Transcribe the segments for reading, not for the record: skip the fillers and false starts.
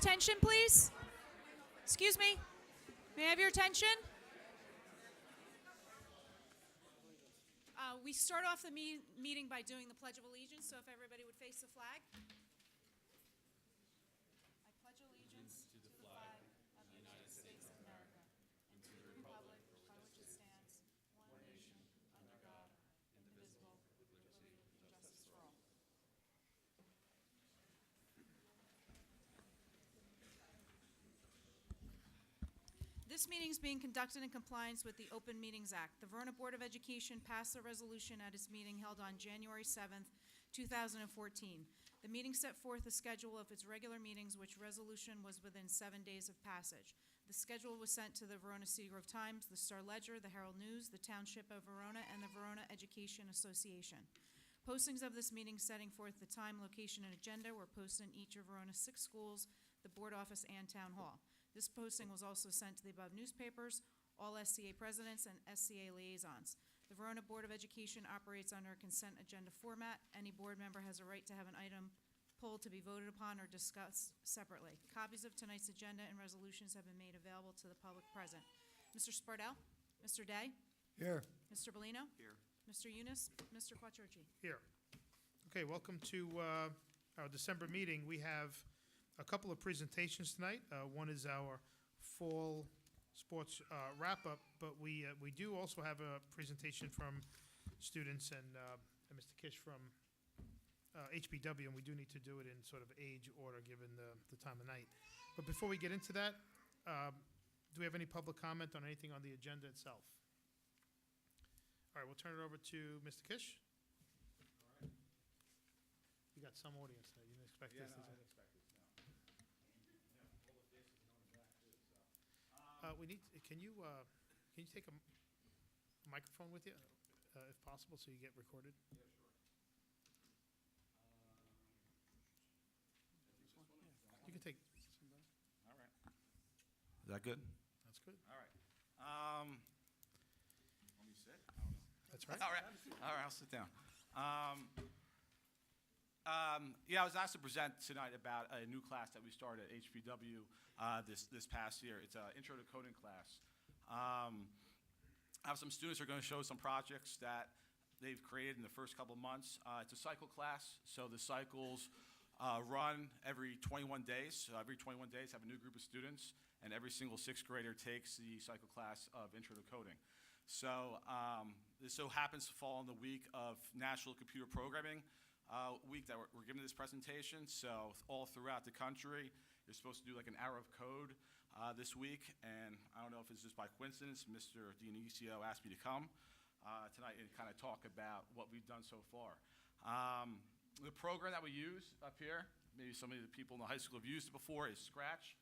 attention, please? Excuse me. May I have your attention? We start off the meeting by doing the Pledge of Allegiance, so if everybody would face the flag. I pledge allegiance to the flag of the United States of America and to the republic by which it stands, one nation, under God, indivisible, with liberty and justice for all. This meeting is being conducted in compliance with the Open Meetings Act. The Verona Board of Education passed a resolution at its meeting held on January 7th, 2014. The meeting set forth a schedule of its regular meetings, which resolution was within 7 days of passage. The schedule was sent to the Verona City Grove Times, the Star Ledger, the Herald News, the Township of Verona, and the Verona Education Association. Postings of this meeting setting forth the time, location, and agenda were posted in each of Verona's 6 schools, the board office, and town hall. This posting was also sent to the above newspapers, all SCA presidents, and SCA liaisons. The Verona Board of Education operates under a consent agenda format. Any board member has a right to have an item pulled to be voted upon or discussed separately. Copies of tonight's agenda and resolutions have been made available to the public present. Mr. Spardell? Mr. Day? Here. Mr. Bellino? Here. Mr. Yunus? Mr. Quattrochi? Here. Okay, welcome to our December meeting. We have a couple of presentations tonight. One is our fall sports wrap-up, but we do also have a presentation from students and Mr. Kish from HBW, and we do need to do it in sort of age order given the time of night. But before we get into that, do we have any public comment on anything on the agenda itself? All right, we'll turn it over to Mr. Kish. All right. You got some audience there. You didn't expect this. No, I didn't expect this, no. Yeah, all the faces know in the back, too, so. We need, can you take a microphone with you, if possible, so you get recorded? Yeah, sure. You can take, All right. Is that good? that's good. All right. Want me to sit? I don't know. That's right. All right, I'll sit down. Yeah, I was asked to present tonight about a new class that we started at HBW this past year. It's an intro to coding class. I have some students who are going to show some projects that they've created in the first couple of months. It's a cycle class, so the cycles run every 21 days. So every 21 days, have a new group of students, and every single 6th grader takes the cycle class of intro to coding. So this so happens to fall in the week of National Computer Programming week that we're giving this presentation. So all throughout the country, you're supposed to do like an hour of code this week. And I don't know if it's just by coincidence, Mr. Dionisio asked me to come tonight and kind of talk about what we've done so far. The program that we use up here, maybe some of the people in the high school have used it before, is Scratch.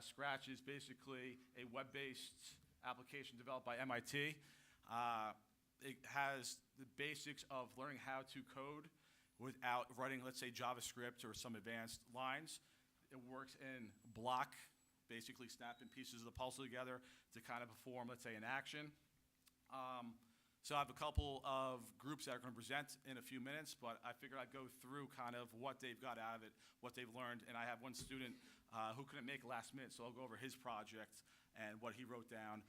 Scratch is basically a web-based application developed by MIT. It has the basics of learning how to code without writing, let's say, JavaScript or some advanced lines. It works in block, basically snapping pieces of the puzzle together to kind of perform, let's say, an action. So I have a couple of groups that are going to present in a few minutes, but I figured I'd go through kind of what they've got out of it, what they've learned, and I have one student who couldn't make it last minute, so I'll go over his project and what he wrote down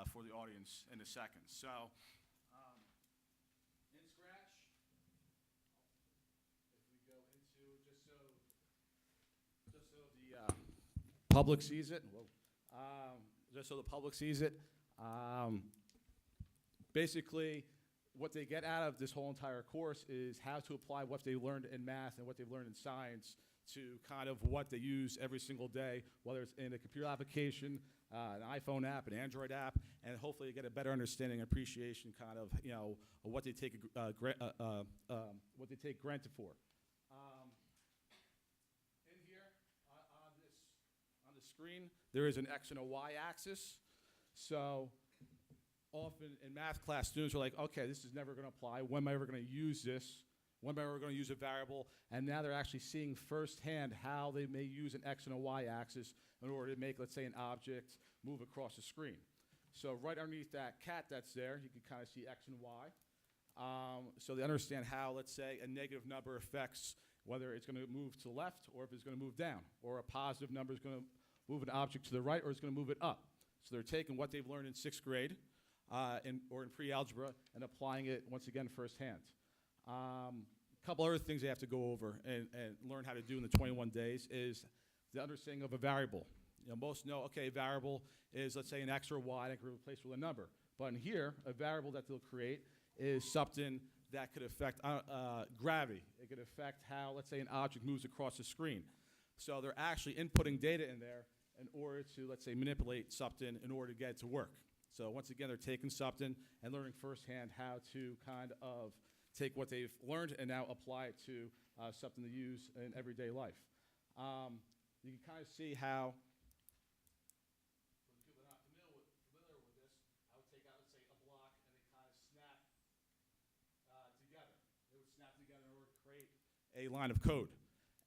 for the audience in a second. So in Scratch, if we go into, just so the public sees it, just so the public sees it, basically, what they get out of this whole entire course is how to apply what they learned in math and what they've learned in science to kind of what they use every single day, whether it's in a computer application, an iPhone app, an Android app, and hopefully you get a better understanding and appreciation kind of, you know, of what they take granted for. In here, on the screen, there is an X and a Y axis. So often in math class, students are like, okay, this is never going to apply. When am I ever going to use this? When am I ever going to use a variable? And now they're actually seeing firsthand how they may use an X and a Y axis in order to make, let's say, an object move across the screen. So right underneath that cat that's there, you can kind of see X and Y. So they understand how, let's say, a negative number affects whether it's going to move to the left or if it's going to move down, or a positive number is going to move an object to the right or it's going to move it up. So they're taking what they've learned in 6th grade or in pre-algebra and applying it, once again, firsthand. A couple other things they have to go over and learn how to do in the 21 days is the understanding of a variable. Most know, okay, a variable is, let's say, an x or a y that can be replaced with a number. But in here, a variable that they'll create is something that could affect gravity. It could affect how, let's say, an object moves across the screen. So they're actually inputting data in there in order to, let's say, manipulate something in order to get it to work. So once again, they're taking something and learning firsthand how to kind of take what they've learned and now apply it to something to use in everyday life. You can kind of see how, for the people that are not familiar with this, I would take out, let's say, a block and they kind of snap together. They would snap together in order to create a line of code.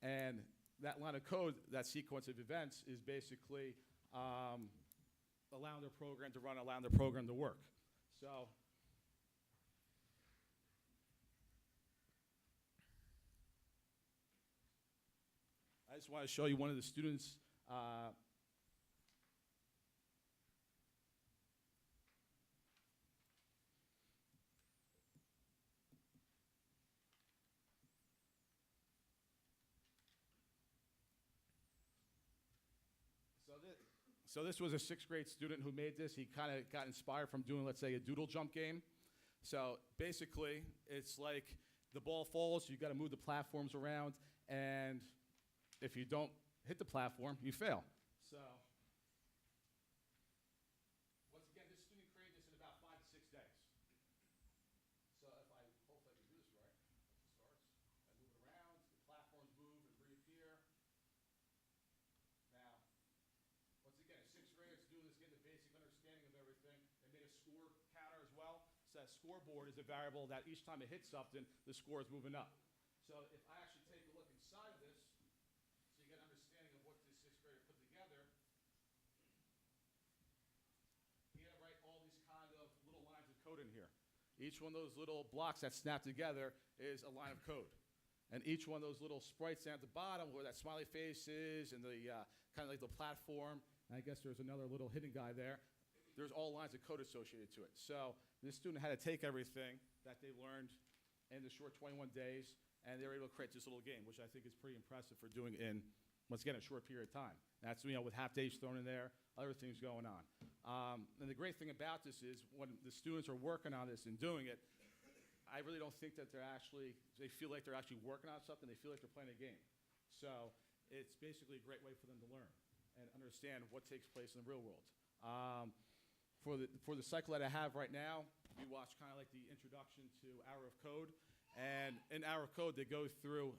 And that line of code, that sequence of events, is basically allowing their program to run, allowing their program to work. So I just want to show you one of the students. So this was a 6th grade student who made this. He kind of got inspired from doing, let's say, a doodle jump game. So basically, it's like the ball falls, you got to move the platforms around, and if you don't hit the platform, you fail. So once again, this student created this in about 5 to 6 days. So if I, hopefully I can do this right. It starts, I move it around, the platforms move and reappear. Now, once again, a 6th grader is doing this, getting the basic understanding of everything. They made a score counter as well. So that scoreboard is a variable that each time it hits something, the score is moving up. So if I actually take a look inside of this, so you get an understanding of what this 6th grader put together, he had to write all these kind of little lines of code in here. Each one of those little blocks that snap together is a line of code. And each one of those little sprites down at the bottom, where that smiley face is, and the kind of like the platform, and I guess there's another little hidden guy there, there's all lines of code associated to it. So this student had to take everything that they learned in the short 21 days, and they were able to create this little game, which I think is pretty impressive for doing in, once again, a short period of time. That's, with half days thrown in there, other things going on. And the great thing about this is when the students are working on this and doing it, I really don't think that they feel like they're actually working on something. They feel like they're playing a game. So it's basically a great way for them to learn and understand what takes place in the real world. For the cycle that I have right now, we watch kind of like the introduction to Hour of Code. And in Hour of Code, they go through,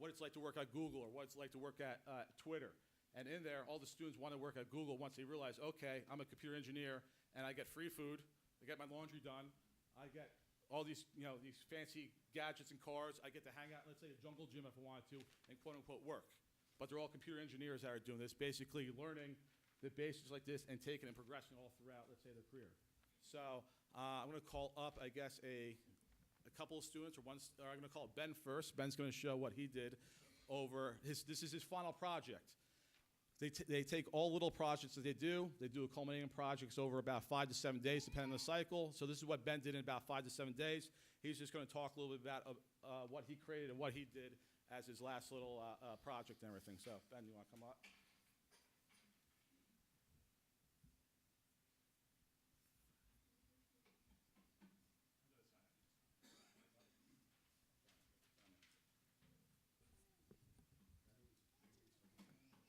what it's like to work at Google or what it's like to work at Twitter. And in there, all the students want to work at Google once they realize, okay, I'm a computer engineer and I get free food, I get my laundry done, I get all these, these fancy gadgets and cars, I get to hang out, let's say, a jungle gym if I wanted to, and quote-unquote work. But they're all computer engineers that are doing this, basically learning the basics like this and taking and progressing all throughout, let's say, their career. So I'm going to call up, I guess, a couple of students, I'm going to call Ben first. Ben's going to show what he did over this is his final project. They take all little projects that they do a culminating projects over about 5 to 7 days, depending on the cycle. So this is what Ben did in about 5 to 7 days. He's just going to talk a little bit about what he created and what he did as his last little project and everything. So Ben, you want to come up?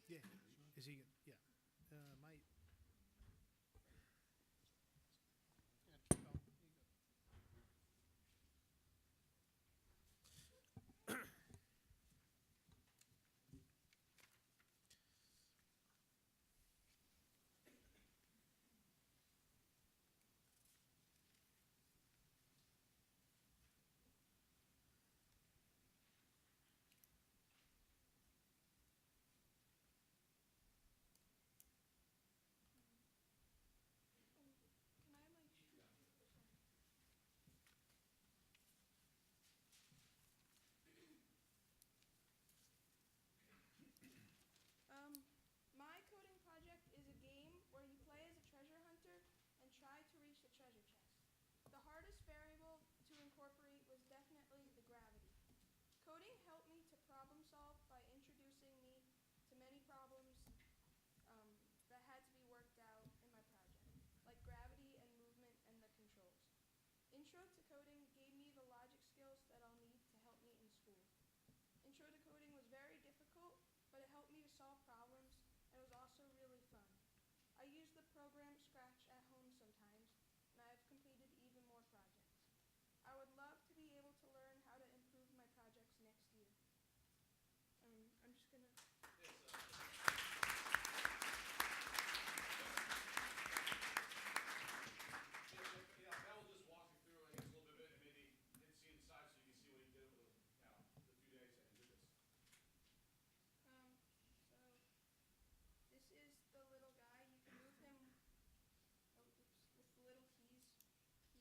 Yeah. Is he? Yeah. Might. Coding helped me to problem solve by introducing me to many problems that had to be worked out in my project, like gravity and movement and the controls. Intro to coding gave me the logic skills that I'll need to help me in school. Intro to coding was very difficult, but it helped me to solve problems, and it was also really fun. I use the program Scratch at home sometimes, and I have completed even more projects. I would love to be able to learn how to improve my projects next year. I'm just gonna. Yeah, Bell will just walk you through, I guess, a little bit, and maybe hit see inside so you can see what he did over the few days that he did this. So this is the little guy. You can move him with the little keys.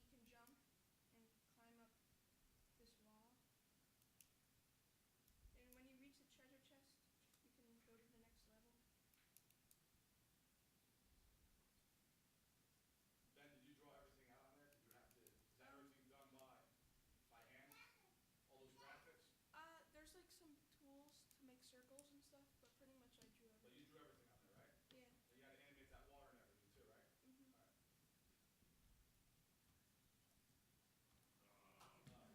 He can jump and climb up this wall. And when you reach the treasure chest, you can go to the next level. Ben, did you draw everything out on there? Did you have to, is that everything done by hand? All those graphics? There's like some tools to make circles and stuff, but pretty much I drew But everything. you drew everything on there, right? Yeah. And you had to animate that water and everything too, right? Mhm. All right.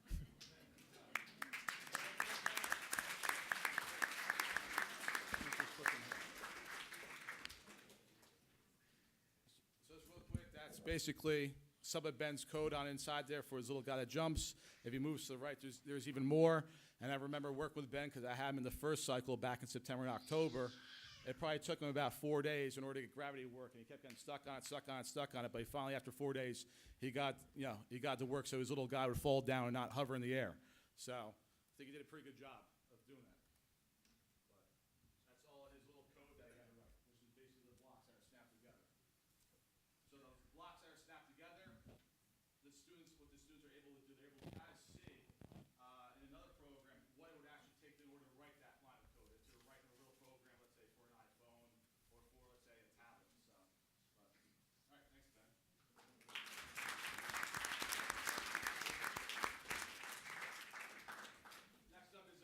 So just real quick, that's basically some of Ben's code on inside there for his little guy that jumps. If he moves to the right, there's even more. And I remember working with Ben because I had him in the first cycle back in September and October. It probably took him about 4 days in order to get gravity to work, and he kept getting stuck on it, stuck on it, stuck on it. But he finally, after 4 days, he got to work so his little guy would fall down and not hover in the air. So I think he did a pretty good job of doing that. But that's all his little code that he had to write, which is basically the blocks that are snapped together. So the blocks that are snapped together, what the students are able to do, they're able to kind of see in another program what it would actually take in order to write that line of code. If they were writing a real program, let's say for an iPhone or for, let's say, a tablet. So, all right, thanks, Ben. Next up is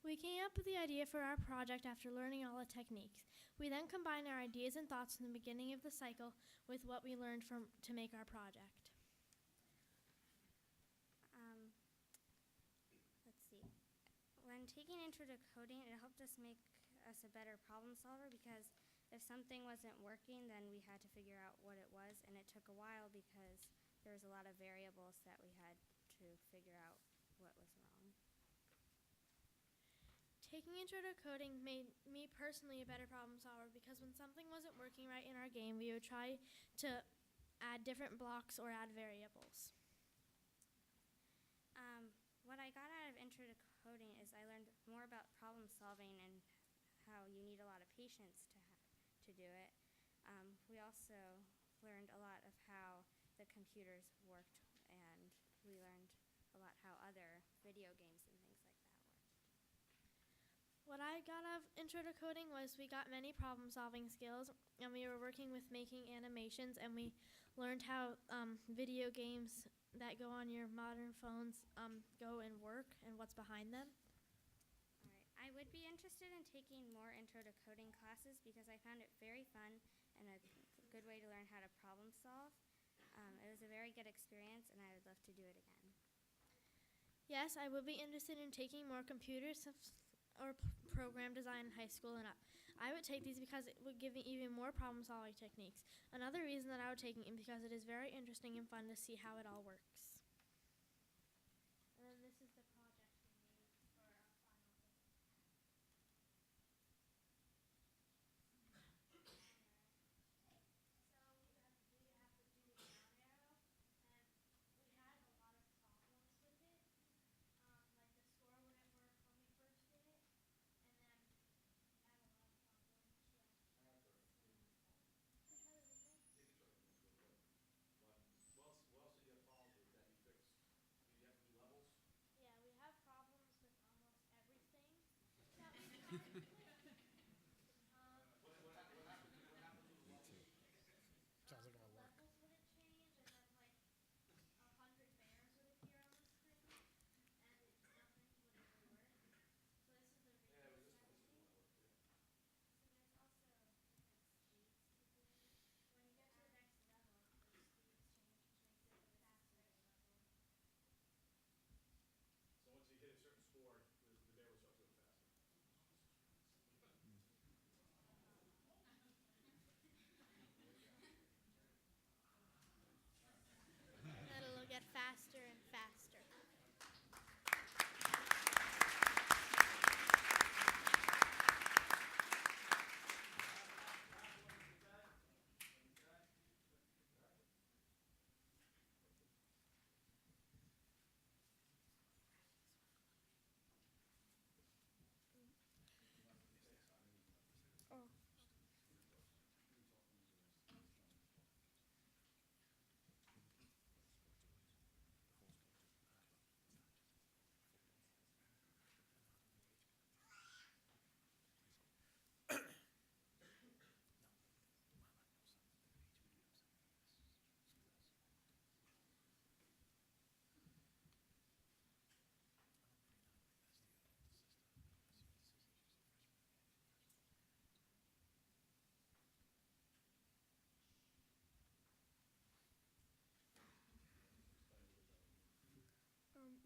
We came up with the idea for our project after learning all the techniques. We then combined our ideas and thoughts from the beginning of the cycle with what we learned to make our project. Let's see. When taking intro to coding, it helped us make us a better problem solver because if something wasn't working, then we had to figure out what it was, and it took a while because there was a lot of variables that we had to figure out what was wrong. Taking intro to coding made me personally a better problem solver because when something wasn't working right in our game, we would try to add different blocks or add variables. What I got out of intro to coding is I learned more about problem solving and how you need a lot of patience to do it. We also learned a lot of how the computers worked, and we learned a lot how other video games and things like that worked. What I got out of intro to coding was we got many problem solving skills, and we were working with making animations, and we learned how video games that go on your modern phones go and work and what's behind them. All right. I would be interested in taking more intro to coding classes because I found it very fun and a good way to learn how to problem solve. It was a very good experience, and I would love to do it again. Yes, I would be interested in taking more or program design in high school and up. I would take these because it would give me even more problem solving techniques. Another reason that I would take it is because it is very interesting and fun to see how it all works. And then this is the project we made for our final thing. So we have to do a down arrow, and we had a lot of problems with it. Like the score wouldn't work when we first did it, and then we had a lot of problems. Yeah. We tried the remix. What else did you have problems with that you fixed? Did you have to do levels? Yeah, we have problems with almost everything that we had to fix. What happens with the levels? Sounds like The a lot of work. levels wouldn't change, and then like 100 bears would appear on the screen, and nothing would really work. So this is the Yeah, remix this that we is a made. lot of work, yeah. So there's also different speeds to do. When you get to the next level, the speeds change, which makes it a faster level. So once you hit a certain score, the bear will start to go faster. And it'll get faster and faster. Oh.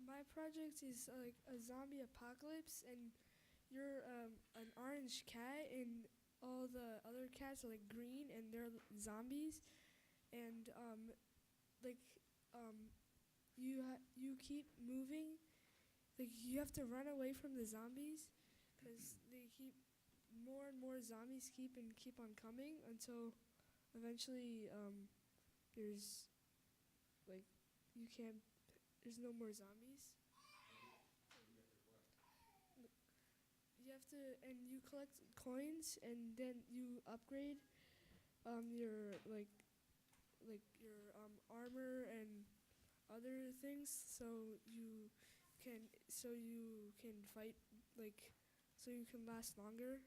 My project is like a zombie apocalypse, and you're an orange cat, and all the other cats are like green, and they're zombies, and like you keep moving, like you have to run away from the zombies, because they keep more and more zombies keep on coming until eventually there's like you can't. There's no more zombies. You have to, and you collect coins, and then you upgrade your your armor and other things, so you can fight, like so you can last longer.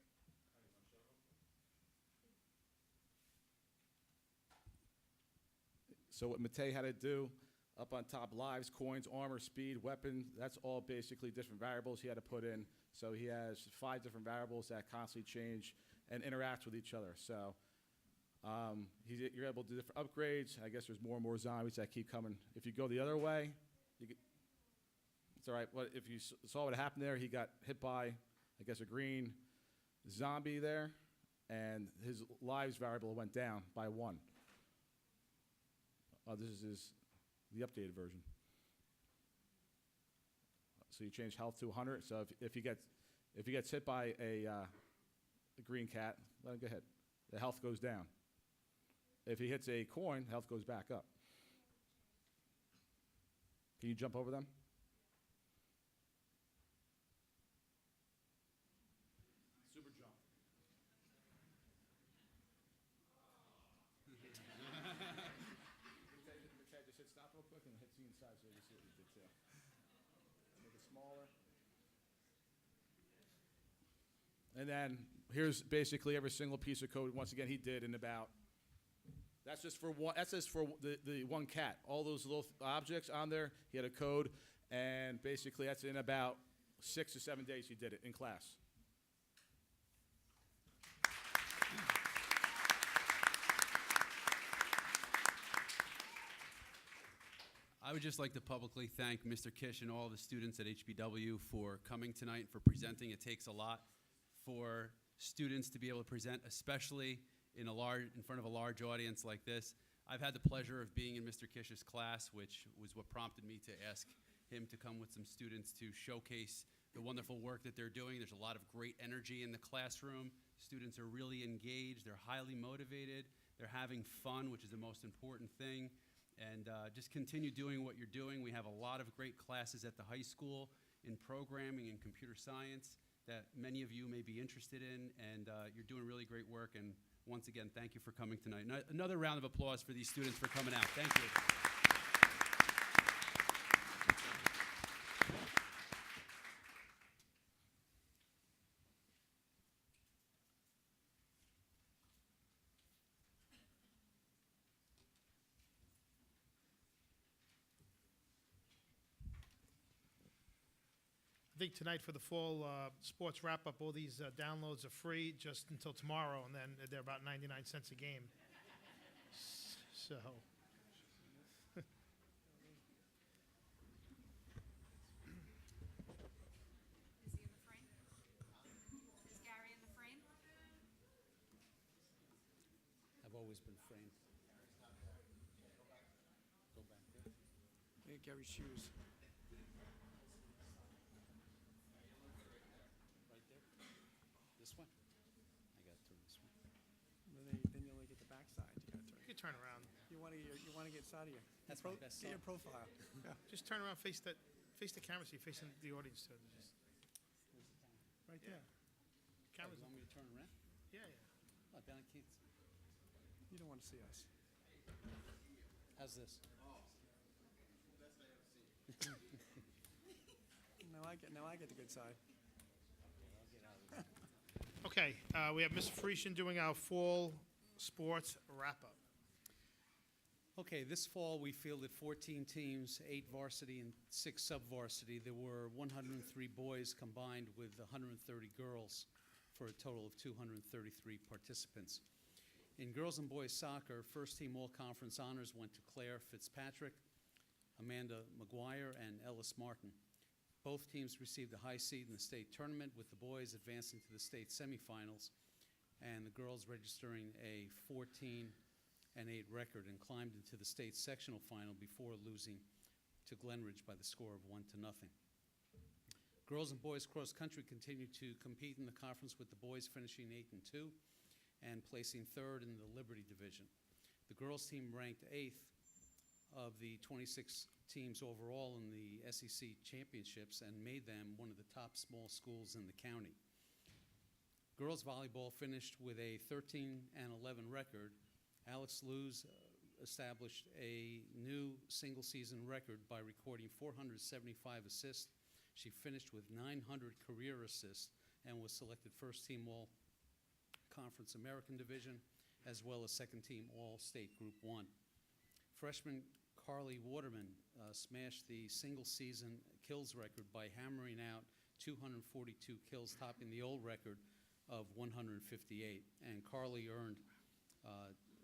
So what Matei had to do, up on top, lives, coins, armor, speed, weapon, that's all basically different variables he had to put in So he has 5 different variables that constantly change and interact with each other. So you're able to do different upgrades. I guess there's more and more zombies that keep coming. If you go the other way, it's all right. But if you saw what happened there, he got hit by, I guess, a green zombie there, and his lives variable went down by 1. This is the updated version. So you change health to 100. So if he gets hit by a green cat, let him go ahead. The health goes down. If he hits a coin, health goes back up. Can you jump over them? Super jump. Just hit stop real quick and hit Z inside so you can see what you did too. Make it smaller. And then here's basically every single piece of code. Once again, he did in about. That's just for one. That's just for the one cat. All those little objects on there, he had a code, and basically that's in about 6 to 7 days. He did it in class. I would just like to publicly thank Mr. Kish and all the students at HBW for coming tonight, for presenting. It takes a lot for students to be able to present, especially in front of a large audience like this. I've had the pleasure of being in Mr. Kish's class, which was what prompted me to ask him to come with some students to showcase the wonderful work that they're doing. There's a lot of great energy in the classroom. Students are really engaged. They're highly motivated. They're having fun, which is the most important thing. And just continue doing what you're doing. We have a lot of great classes at the high school in programming and computer science that many of you may be interested in, and you're doing really great work. And once again, thank you for coming tonight. Another round of applause for these students for coming out. Thank you. I think tonight for the fall sports wrap-up, all these downloads are free just until tomorrow, and then they're about 99 cents a game. So, Is he in the frame? Is Gary in the frame? I've always been framed. Go back there. Look at Gary's shoes. Right there. This one. I got to turn this one. Then you only get the backside. You gotta turn. you can turn around. You want to get side of your. That's my best Get your side. profile. Yeah. Just turn around, face the camera, so you're facing the audience too. Just, Right Yeah. there. Oh, cameras. you want me to turn around? Yeah, yeah. Oh, then I can't. You don't want to see us. How's this? Now I get the good side. Okay, we have Mr. Frisian doing our fall sports wrap-up. Okay, this fall we fielded 14 teams, 8 varsity and 6 sub-varsity. There were 103 boys combined with 130 girls for a total of 233 participants. In girls and boys soccer, first team all-conference honors went to Claire Fitzpatrick, Amanda McGuire, and Ellis Martin. Both teams received a high seed in the state tournament, with the boys advancing to the state semifinals and the girls registering a 14-8 record and climbed into the state sectional final before losing to Glenridge by the score of 1-0. Girls and boys cross country continued to compete in the conference, with the boys finishing 8-2 and placing 3rd in the Liberty division. The girls team ranked 8th of the 26 teams overall in the SEC championships and made them one of the top small schools in the county. Girls volleyball finished with a 13-11 record. Alex Luz established a new single-season record by recording 475 assists. She finished with 900 career assists and was selected first team All-Conference American Division, as well as second team All-State Group 1. Freshman Carly Waterman smashed the single-season kills record by hammering out 242 kills, topping the old record of 158. And Carly earned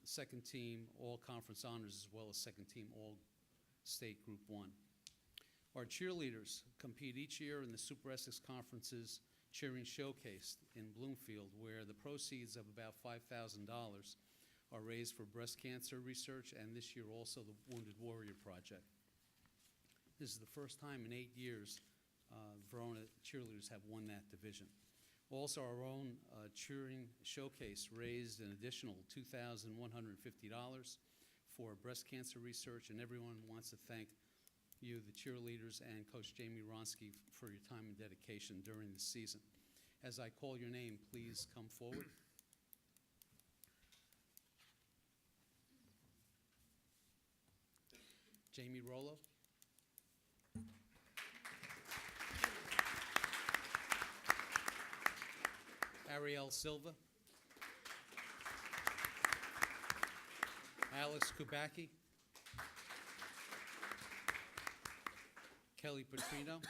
second team all-conference honors as well as second team all-state Group 1. Our cheerleaders compete each year in the Super Essex Conference's Cheering Showcase in Bloomfield, where the proceeds of about $5,000 are raised for breast cancer research, and this year also the Wounded Warrior Project. This is the first time in 8 years Verona cheerleaders have won that division. Also, our own cheering showcase raised an additional $2,150 for breast cancer research, and everyone wants to thank you, the cheerleaders, and Coach Jamie Ronsky for your time and dedication during the season. As I call your name, please come forward. Jamie Rollo. Ariel Silva. Alex Kubacki. Kelly Petrino.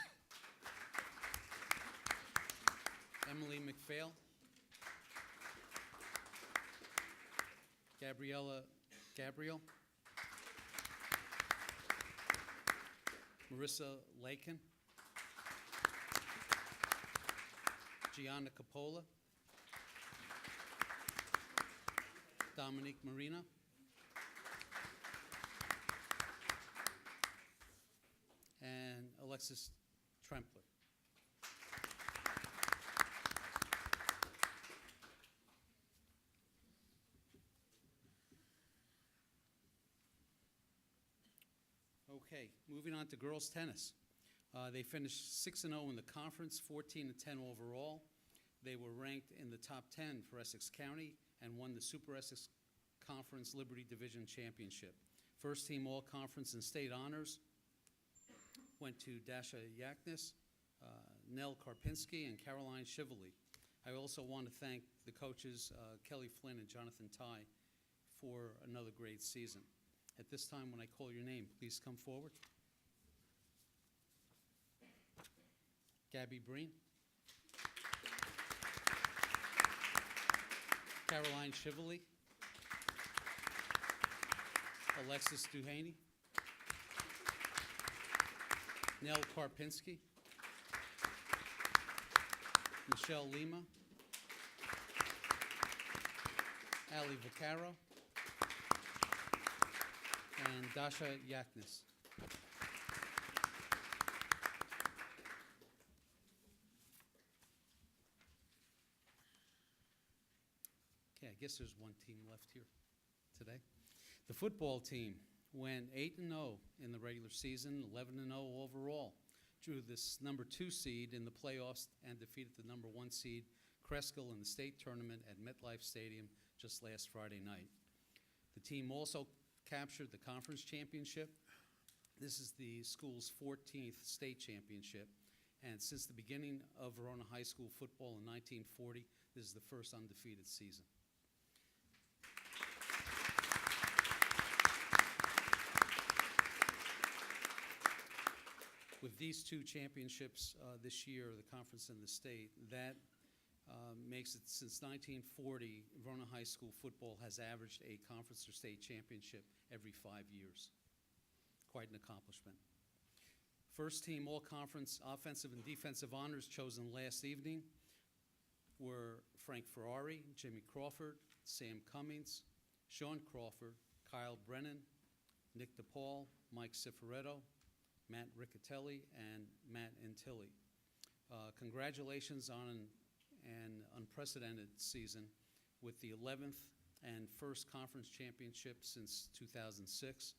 Emily McPhail. Gabrielle. Marissa Lakin. Gianna Capola. Dominique Marina. And Alexis Trempler. Okay, moving on to girls tennis. They finished 6-0 in the conference, 14-10 overall. They were ranked in the top 10 for Essex County and won the Super Essex Conference Liberty Division Championship. First team all-conference and state honors went to Dasha Yaknis, Nell Karpinski, and Caroline Shively. I also want to thank the coaches, Kelly Flynn and Jonathan Ty, for another great season. At this time, when I call your name, please come forward. Gabby Breen. Caroline Shively. Alexis Duhaney. Nell Karpinski. Michelle Lima. Ali Vaccaro. And Dasha Yaknis. Okay, I guess there's one team left here today. The football team went 8-0 in the regular season, 11-0 overall. Drew this number 2 seed in the playoffs and defeated the number 1 seed, Cresskill, in the state tournament at MetLife Stadium just last Friday night. The team also captured the conference championship. This is the school's 14th state championship, and since the beginning of Verona High School football in 1940, this is the first undefeated season. With these 2 championships this year, the conference and the state, that makes it, since 1940, Verona High School football has averaged a conference or state championship every 5 years. Quite an accomplishment. First team all-conference offensive and defensive honors chosen last evening were Frank Ferrari, Jimmy Crawford, Sam Cummings, Sean Crawford, Kyle Brennan, Nick DePaul, Mike Cifaretto, Matt Riccatelli, and Matt Antilli. Congratulations on an unprecedented season with the 11th and first conference championship since 2006.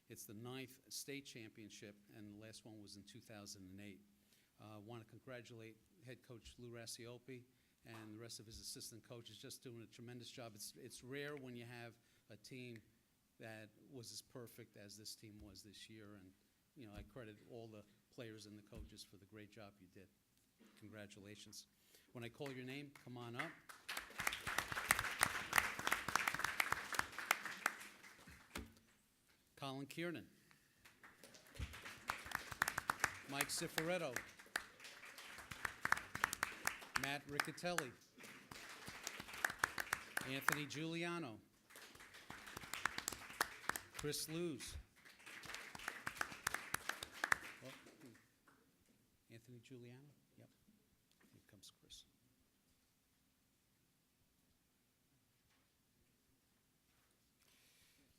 It's the 9th state championship, and the last one was in 2008. I want to congratulate head coach Lou Rassiopi and the rest of his assistant coaches, just doing a tremendous job. It's rare when you have a team that was as perfect as this team was this year, and I credit all the players and the coaches for the great job you did. Congratulations. When I call your name, come on up. Colin Kiernan. Mike Cifaretto. Matt Riccatelli. Anthony Giuliano. Chris Luz. Oh, Anthony Giuliano? Yep. Here comes Chris.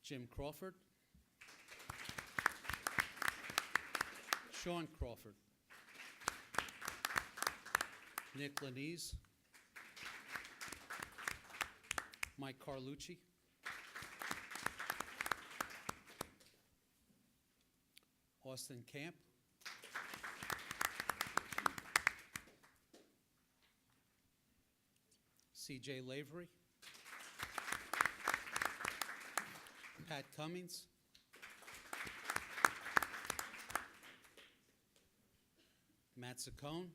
Jim Crawford. Sean Crawford. Nick Lanise. Mike Carlucci. Austin Camp. C.J. Lavery. Pat Cummings. Matt Saccone.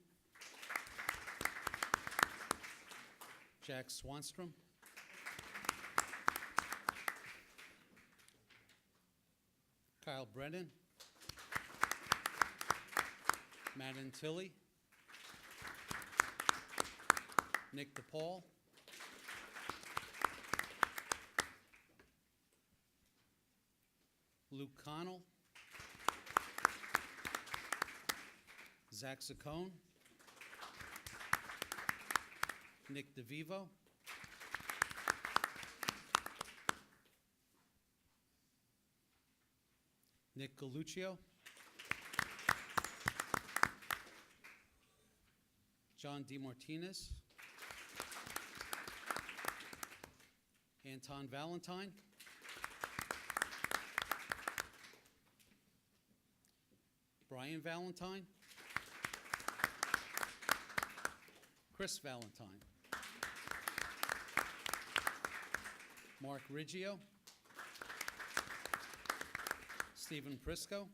Jack Swanstrom. Kyle Brennan. Matt Antilli. Nick DePaul. Luke Connell. Zach Saccone. Nick DeVivo. Nick Galuccio. John DeMartinez. Anton Valentine. Brian Valentine. Chris Valentine. Mark Riggio. Stephen Prisco.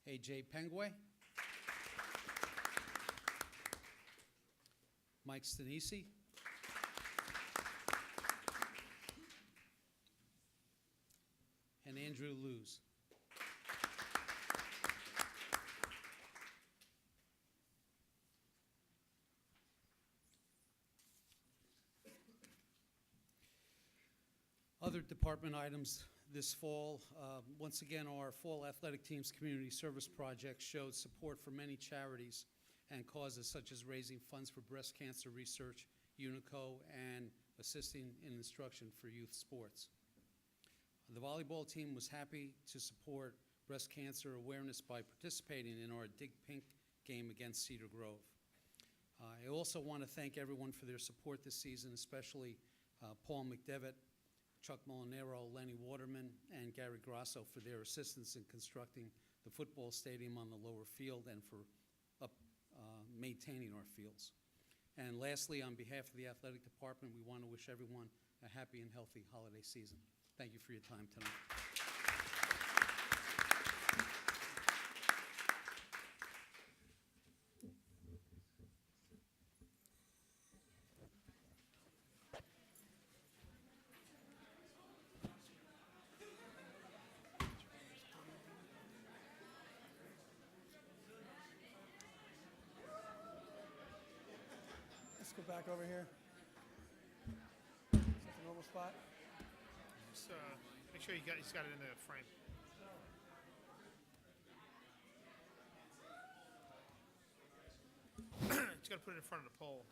AJ Pengue. Mike Stanisi. And Andrew Luz. Other department items this fall, once again, our Fall Athletic Team's Community Service Project showed support for many charities and causes such as raising funds for breast cancer research, UNICO, and assisting in instruction for youth sports. The volleyball team was happy to support breast cancer awareness by participating in our Dig Pink game against Cedar Grove. I also want to thank everyone for their support this season, especially Paul McDevitt, Chuck Molinero, Lenny Waterman, and Gary Grasso for their assistance in constructing the football stadium on the lower field and for maintaining our fields. And lastly, on behalf of the athletic department, we want to wish everyone a happy and healthy holiday season. Thank you for your time tonight. Let's go back over here. Is that the normal spot? Just, make sure he's got it in the frame. He's got to put it in front of the pole.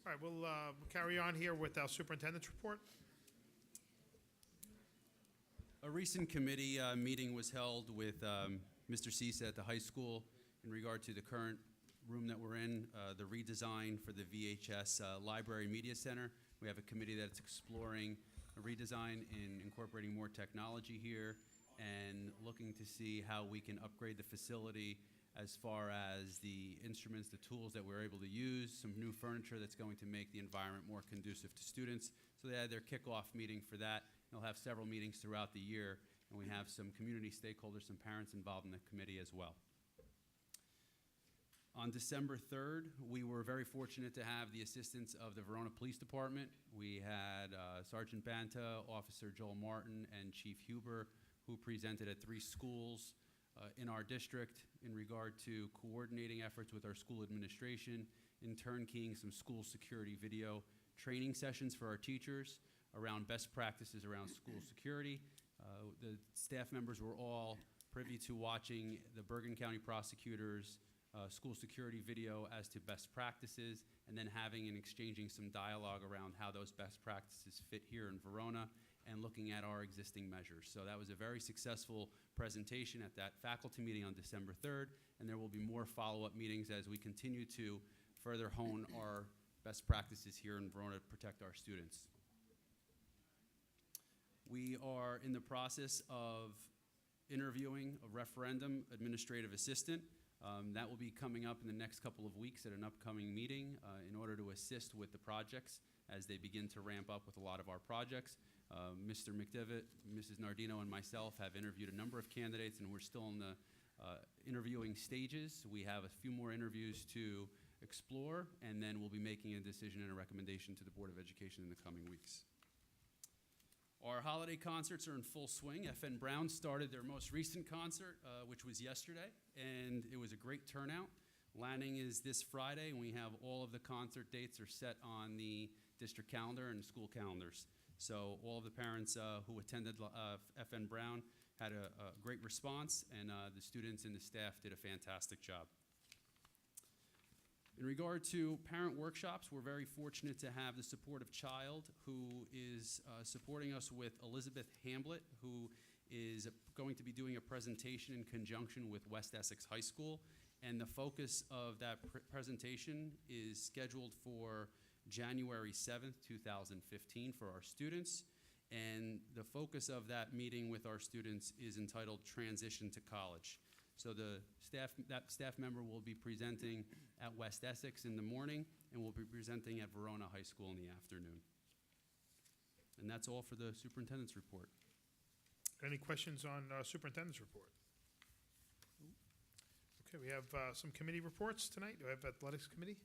All right, we'll carry on here with our superintendent's report. A recent committee meeting was held with Mr. Cisa at the high school in regard to the current room that we're in, the redesign for the VHS Library Media Center. We have a committee that's exploring a redesign in incorporating more technology here and looking to see how we can upgrade the facility as far as the instruments, the tools that we're able to use, some new furniture that's going to make the environment more conducive to students. So they had their kickoff meeting for that. They'll have several meetings throughout the year, and we have some community stakeholders, some parents involved in the committee as well. On December 3rd, we were very fortunate to have the assistance of the Verona Police Department. We had Sergeant Banta, Officer Joel Martin, and Chief Huber, who presented at 3 schools in our district in regard to coordinating efforts with our school administration, in turnkeying some school security video training sessions for our teachers around best practices around school security. The staff members were all privy to watching the Bergen County prosecutors' school security video as to best practices, and then having and exchanging some dialogue around how those best practices fit here in Verona, and looking at our existing measures. So that was a very successful presentation at that faculty meeting on December 3rd, and there will be more follow-up meetings as we continue to further hone our best practices here in Verona to protect our students. We are in the process of interviewing a referendum administrative assistant. That will be coming up in the next couple of weeks at an upcoming meeting in order to assist with the projects as they begin to ramp up with a lot of our projects. Mr. McDivitt, Mrs. Nardino, and myself have interviewed a number of candidates, and we're still in the interviewing stages. We have a few more interviews to explore, and then we'll be making a decision and a recommendation to the Board of Education in the coming weeks. Our holiday concerts are in full swing. FN Brown started their most recent concert, which was yesterday, and it was a great turnout. Landing is this Friday, and we have all of the concert dates are set on the district calendar and school calendars. So all of the parents who attended FN Brown had a great response, and the students and the staff did a fantastic job. In regard to parent workshops, we're very fortunate to have the support of Child, who is supporting us with Elizabeth Hamblett, who is going to be doing a presentation in conjunction with West Essex High School. And the focus of that presentation is scheduled for January 7th, 2015 for our students. And the focus of that meeting with our students is entitled Transition to College. So that staff member will be presenting at West Essex in the morning, and will be presenting at Verona High School in the afternoon. And that's all for the superintendent's report. Any questions on superintendent's report? Okay, we have some committee reports tonight. Do we have athletics committee?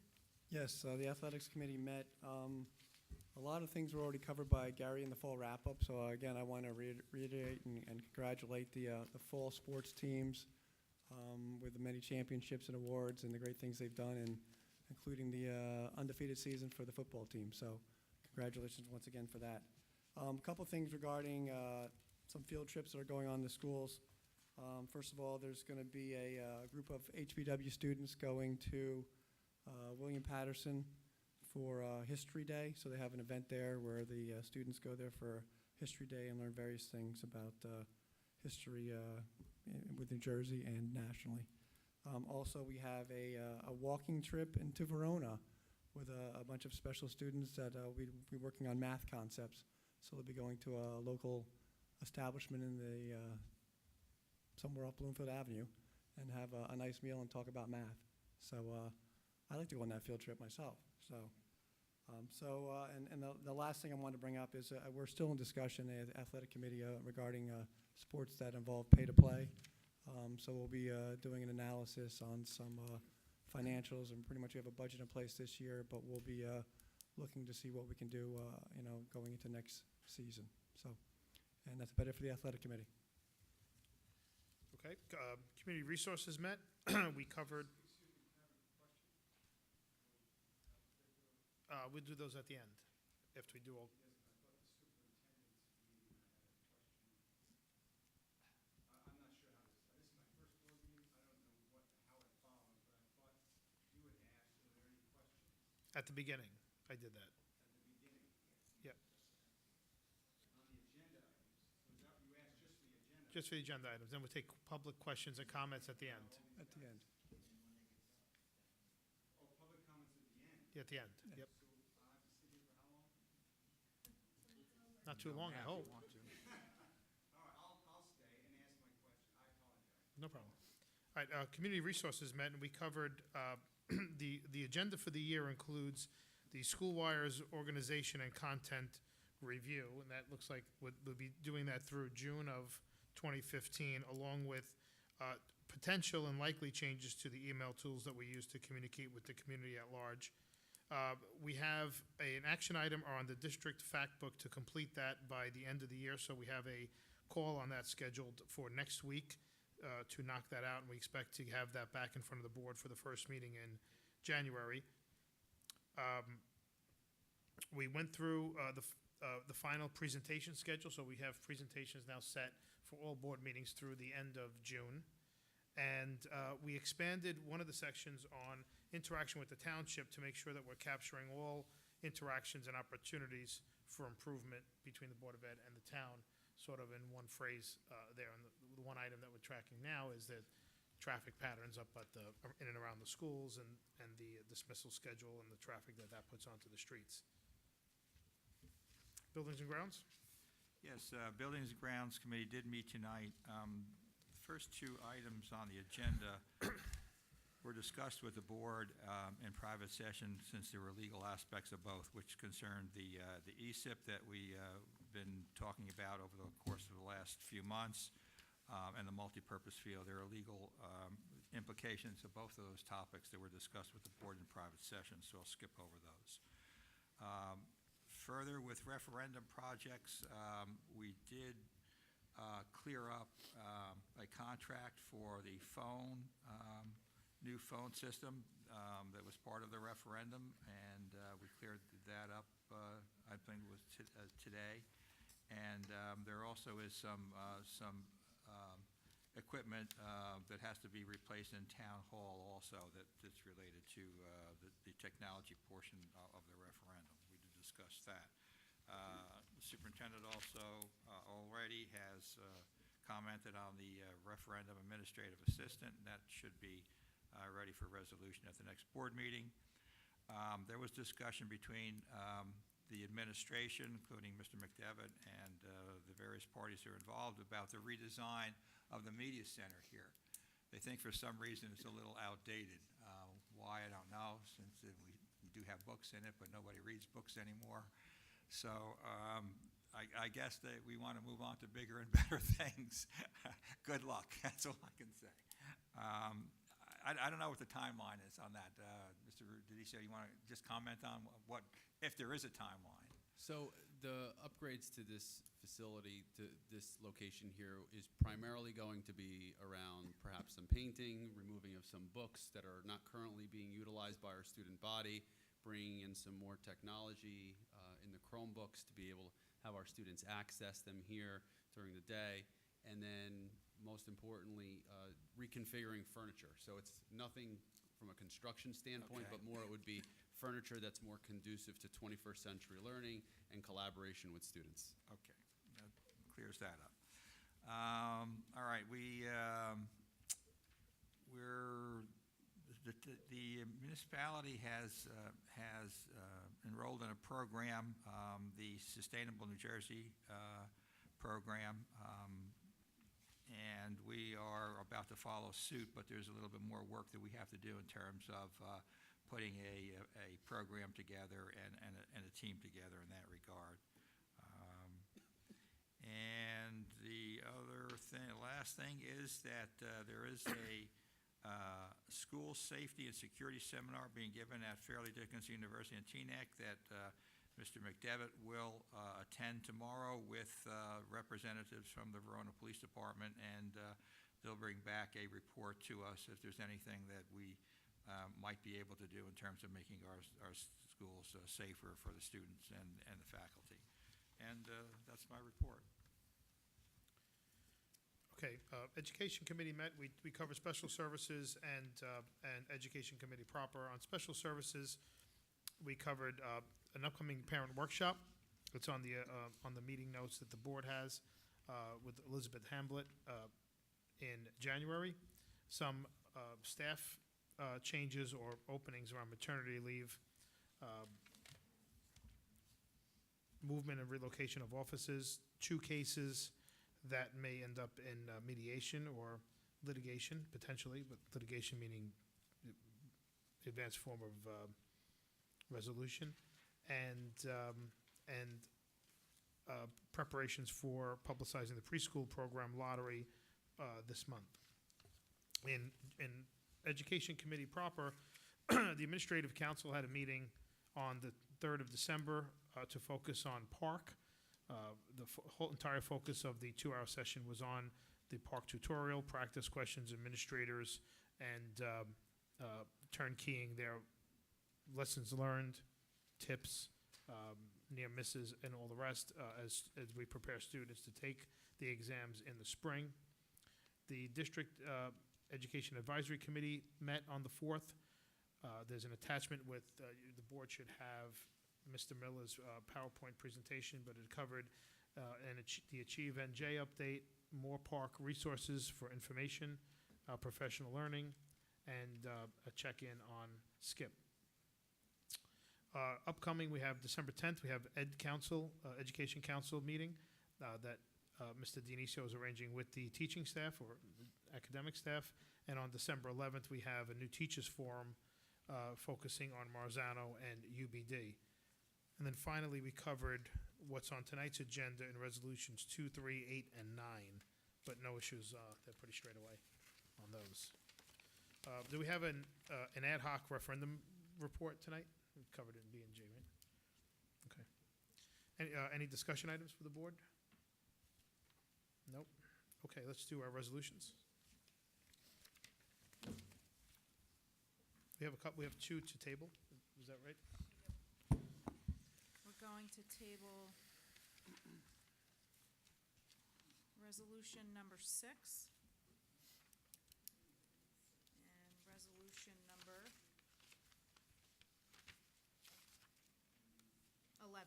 Yes, the athletics committee met. A lot of things were already covered by Gary in the fall wrap-up. So again, I want to reiterate and congratulate the fall sports teams with the many championships and awards and the great things they've done, and including the undefeated season for the football team. So congratulations once again for that. A couple things regarding some field trips that are going on in the schools. First of all, there's going to be a group of HBW students going to William Patterson for History Day. So they have an event there where the students go there for History Day and learn various things about history with New Jersey and nationally. Also, we have a walking trip into Verona with a bunch of special students that we'll be working on math concepts. So they'll be going to a local establishment in the somewhere up Bloomfield Avenue and have a nice meal and talk about math. So I like to go on that field trip myself. So, the last thing I want to bring up is we're still in discussion at the athletic committee regarding sports that involve pay to play. So we'll be doing an analysis on some financials, and pretty much we have a budget in place this year, but we'll be looking to see what we can do, going into next season. So, and that's about it for the athletic committee. Okay, community resources met. We covered. We'll do those at the end, after we do all. At the beginning. I did that. Yep. Just for the agenda items. Then we'll take public questions and comments at the end. At the end. Yeah, at the end, yep. Not too long, I hope. No problem. All right, Community Resources met, and we covered, the agenda for the year includes the School Wires organization and content review, and that looks like we'll be doing that through June of 2015, along with potential and likely changes to the email tools that we use to communicate with the community at large. We have an action item on the district fact book to complete that by the end of the year, so we have a call on that scheduled for next week to knock that out, and we expect to have that back in front of the board for the first meeting in January. We went through the final presentation schedule, so we have presentations now set for all board meetings through the end of June. And we expanded one of the sections on interaction with the township to make sure that we're capturing all interactions and opportunities for improvement between the Board of Ed and the town, sort of in one phrase there. And the one item that we're tracking now is that traffic patterns up at in and around the schools and the dismissal schedule and the traffic that puts onto the streets. Buildings and Grounds? Yes, Buildings and Grounds Committee did meet tonight. First two items on the agenda were discussed with the board in private session, since there were legal aspects of both, which concerned the ESIP that we've been talking about over the course of the last few months, and the multipurpose field. There are legal implications of both of those topics that were discussed with the board in private session, so I'll skip over those. Further, with referendum projects, we did clear up a contract for the new phone system that was part of the referendum, and we cleared that up, I think it was today. And there also is some equipment that has to be replaced in Town Hall also that's related to the technology portion of the referendum. We did discuss that. The superintendent also already has commented on the referendum administrative assistant, and that should be ready for resolution at the next board meeting. There was discussion between the administration, including Mr. McDevitt, and the various parties who are involved about the redesign of the media center here. They think for some reason it's a little outdated. Why, I don't know, since we do have books in it, but nobody reads books anymore. So I guess that we want to move on to bigger and better things. Good luck, that's all I can say. I don't know what the timeline is on that. Mr. Didisio, you want to just comment on what, if there is a timeline? So the upgrades to this facility, to this location here, is primarily going to be around perhaps some painting, removing of some books that are not currently being utilized by our student body, bringing in some more technology in the Chromebooks to be able to have our students access them here during the day, and then most importantly, reconfiguring furniture. So it's nothing from a construction standpoint, Okay. but more it would be furniture that's more conducive to 21st century learning and collaboration with students. Okay, that clears that up. All right, the municipality has enrolled in a program, the Sustainable New Jersey program, and we are about to follow suit, but there's a little bit more work that we have to do in terms of putting a program together and a team together in that regard. And the last thing is that there is a school safety and security seminar being given at Fairleigh Dickinson University in Teaneck that Mr. McDevitt will attend tomorrow with representatives from the Verona Police Department, and they'll bring back a report to us if there's anything that we might be able to do in terms of making our schools safer for the students and the faculty. And that's my report. Okay, Education Committee met. We covered special services and Education Committee proper. On special services, we covered an upcoming parent workshop. It's on the meeting notes that the board has with Elizabeth Hamblett in January. Some staff changes or openings around maternity leave, movement and relocation of offices, 2 cases that may end up in mediation or litigation, potentially, but litigation meaning advanced form of resolution, and preparations for publicizing the preschool program lottery this month. In Education Committee proper, the Administrative Council had a meeting on the 3rd of December to focus on park. The whole entire focus of the 2-hour session was on the park tutorial, practice questions, administrators, and turnkeying their lessons learned, tips, near misses, and all the rest as we prepare students to take the exams in the spring. The District Education Advisory Committee met on the 4th. There's an attachment with, the board should have Mr. Miller's PowerPoint presentation, but it covered the Achieve NJ update, more park resources for information, professional learning, and a check-in on SKIP. Upcoming, we have December 10th, we have Education Council meeting that Mr. Dionisio is arranging with the teaching staff or academic staff. And on December 11th, we have a new teachers forum focusing on Marzano and UBD. And then finally, we covered what's on tonight's agenda in resolutions 2, 3, 8, and 9, but no issues. They're pretty straight away on those. Do we have an ad hoc referendum report tonight? We've covered it in B and G, right? Okay. Any discussion items for the board? Nope. Okay, let's do our resolutions. We have 2 to table. Is that right? We're going to table resolution number 6 and resolution number 11.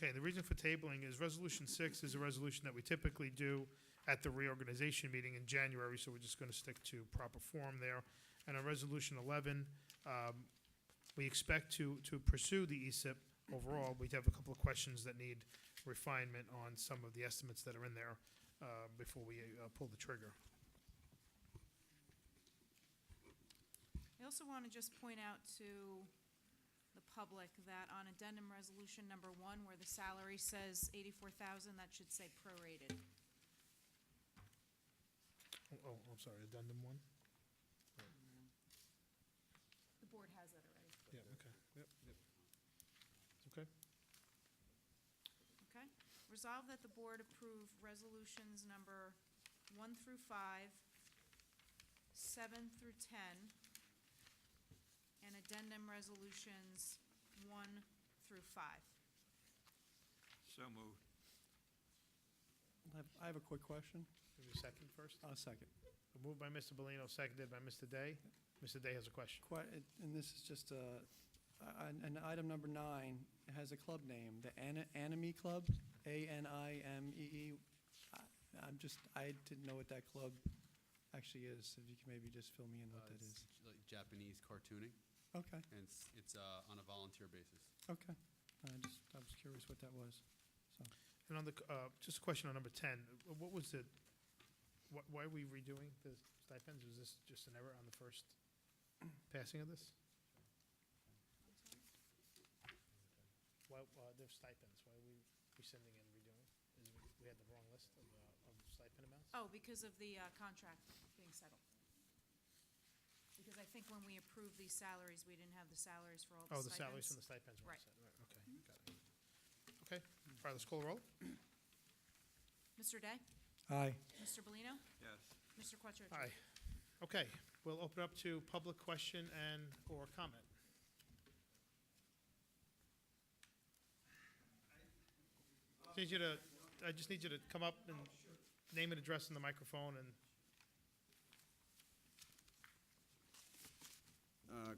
Okay, the reason for tabling is Resolution 6 is a resolution that we typically do at the reorganization meeting in January, so we're just going to stick to proper form there. And on Resolution 11, we expect to pursue the ESIP overall. We have a couple of questions that need refinement on some of the estimates that are in there before we pull the trigger. I also want to just point out to the public that on addendum resolution number 1, where the salary says $84,000, that should say prorated. Oh, I'm sorry, addendum 1? The board has that already. Yeah, okay. Yep. Okay. Okay. Resolve that the board approve resolutions number 1 through 5, 7 through 10, and addendum resolutions 1 through 5. So moved. I have a quick question. Maybe a second first. Second. Moved by Mr. Bellino, seconded by Mr. Day. Mr. Day has a question. And this is just an item number 9. It has a club name, the Anime Club, ANIMEE. I didn't know what that club actually is. If you can maybe just fill me in what that is. It's like Japanese cartooning, Okay, and it's on a volunteer basis. okay. I was curious what that was. So, And on the, just a question on number 10, what was the, why are we redoing the stipends? Was this just an error on the first passing of this? Why, there's stipends, why are we rescinding and redoing? We had the wrong list of stipend amounts? Oh, because of the contract being settled. Because I think when we approved these salaries, we didn't have the salaries for all the Oh, stipends. the salaries and the stipends were Right. set, right, okay, got it. Okay, all right, let's call the roll. Mr. Day? aye. Mr. Bellino? Yes. Mr. Quattro? Aye. Okay, we'll open up to public question and/or comment. I just need you to come up and name and address in the microphone and.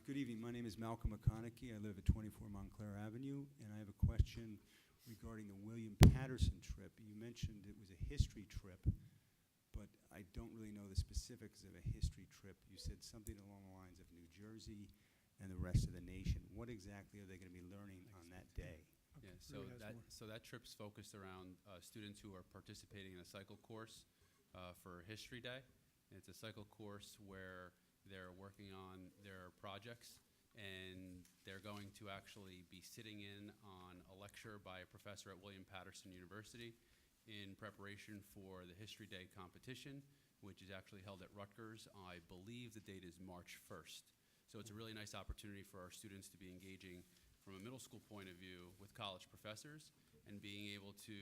Good evening. My name is Malcolm McConaughey. I live at 24 Montclair Avenue, and I have a question regarding the William Patterson trip. You mentioned it was a history trip, but I don't really know the specifics of a history trip. You said something along the lines of New Jersey and the rest of the nation. What exactly are they going to be learning on that day? Yeah, Rui has more. so that trip's focused around students who are participating in a cycle course for History Day. It's a cycle course where they're working on their projects, and they're going to actually be sitting in on a lecture by a professor at William Patterson University in preparation for the History Day competition, which is actually held at Rutgers. I believe the date is March 1st. So it's a really nice opportunity for our students to be engaging from a middle school point of view with college professors and being able to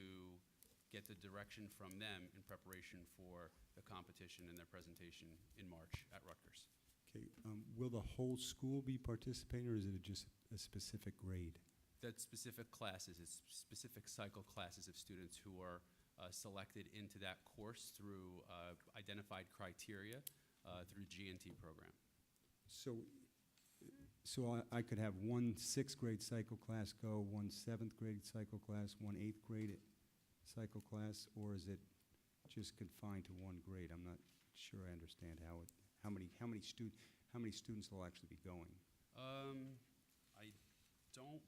get the direction from them in preparation for the competition and their presentation in March at Rutgers. Okay. Will the whole school be participating, or is it just a specific grade? That's specific classes. It's specific cycle classes of students who are selected into that course through identified criteria through G&T program. So I could have one 6th grade cycle class go, one 7th grade cycle class, one 8th grade cycle class, or is it just confined to one grade? I'm not sure I understand how many students will actually be going. I don't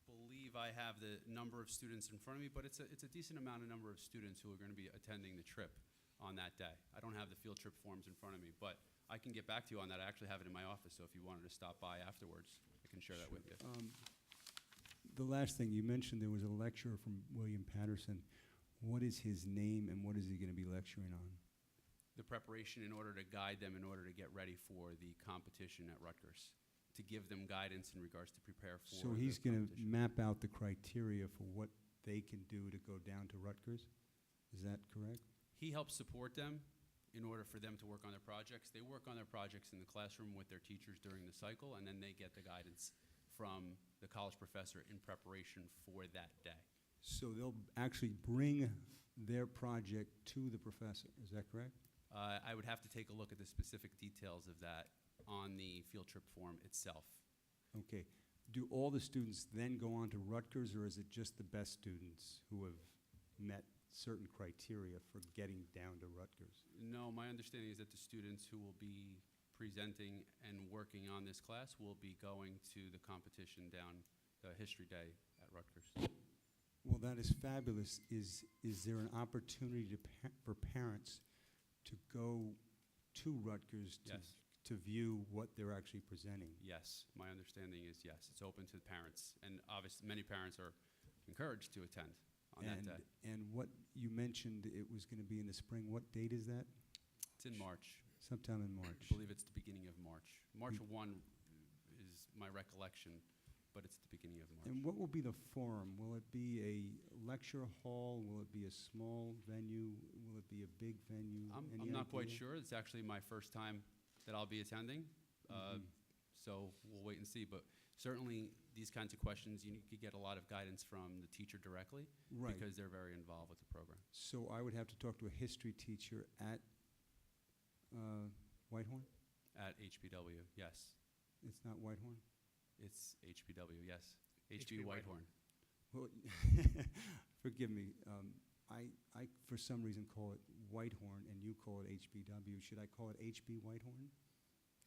believe I have the number of students in front of me, but it's a decent amount of number of students who are going to be attending the trip on that day. I don't have the field trip forms in front of me, but I can get back to you on that. I actually have it in my office, so if you wanted to stop by afterwards, I can share that with you. The last thing, you mentioned there was a lecturer from William Patterson. What is his name, and what is he going to be lecturing on? The preparation in order to guide them in order to get ready for the competition at Rutgers, to give them guidance in regards to prepare for So he's the going to competition. map out the criteria for what they can do to go down to Rutgers? Is that correct? He helps support them in order for them to work on their projects. They work on their projects in the classroom with their teachers during the cycle, and then they get the guidance from the college professor in preparation for that day. So they'll actually bring their project to the professor, is that correct? I would have to take a look at the specific details of that on the field trip form itself. Okay. Do all the students then go on to Rutgers, or is it just the best students who have met certain criteria for getting down to Rutgers? No, my understanding is that the students who will be presenting and working on this class will be going to the competition down the History Day at Rutgers. Well, that is fabulous. Is there an opportunity for parents to go to Rutgers Yes. to view what they're actually presenting? Yes, my understanding is yes. It's open to the parents, and obviously many parents are encouraged to attend on that day. And what you mentioned, it was going to be in the spring. What date is that? It's in March. Sometime in I March. believe it's the beginning of March. March 1 is my recollection, but it's the beginning of March. And what will be the forum? Will it be a lecture hall? Will it be a small venue? Will it be a big venue? I'm Any not quite idea? sure. It's actually my first time that I'll be attending, so we'll wait and see. But certainly, these kinds of questions, you could get a lot of guidance from the teacher directly, Right. because they're very involved with the program. So I would have to talk to a history teacher at Whitehorn? At HBW, yes. It's not Whitehorn? It's HBW, yes. HB Whitehorn. Well, forgive me. I, for some reason, call it Whitehorn, and you call it HBW. Should I call it HB Whitehorn?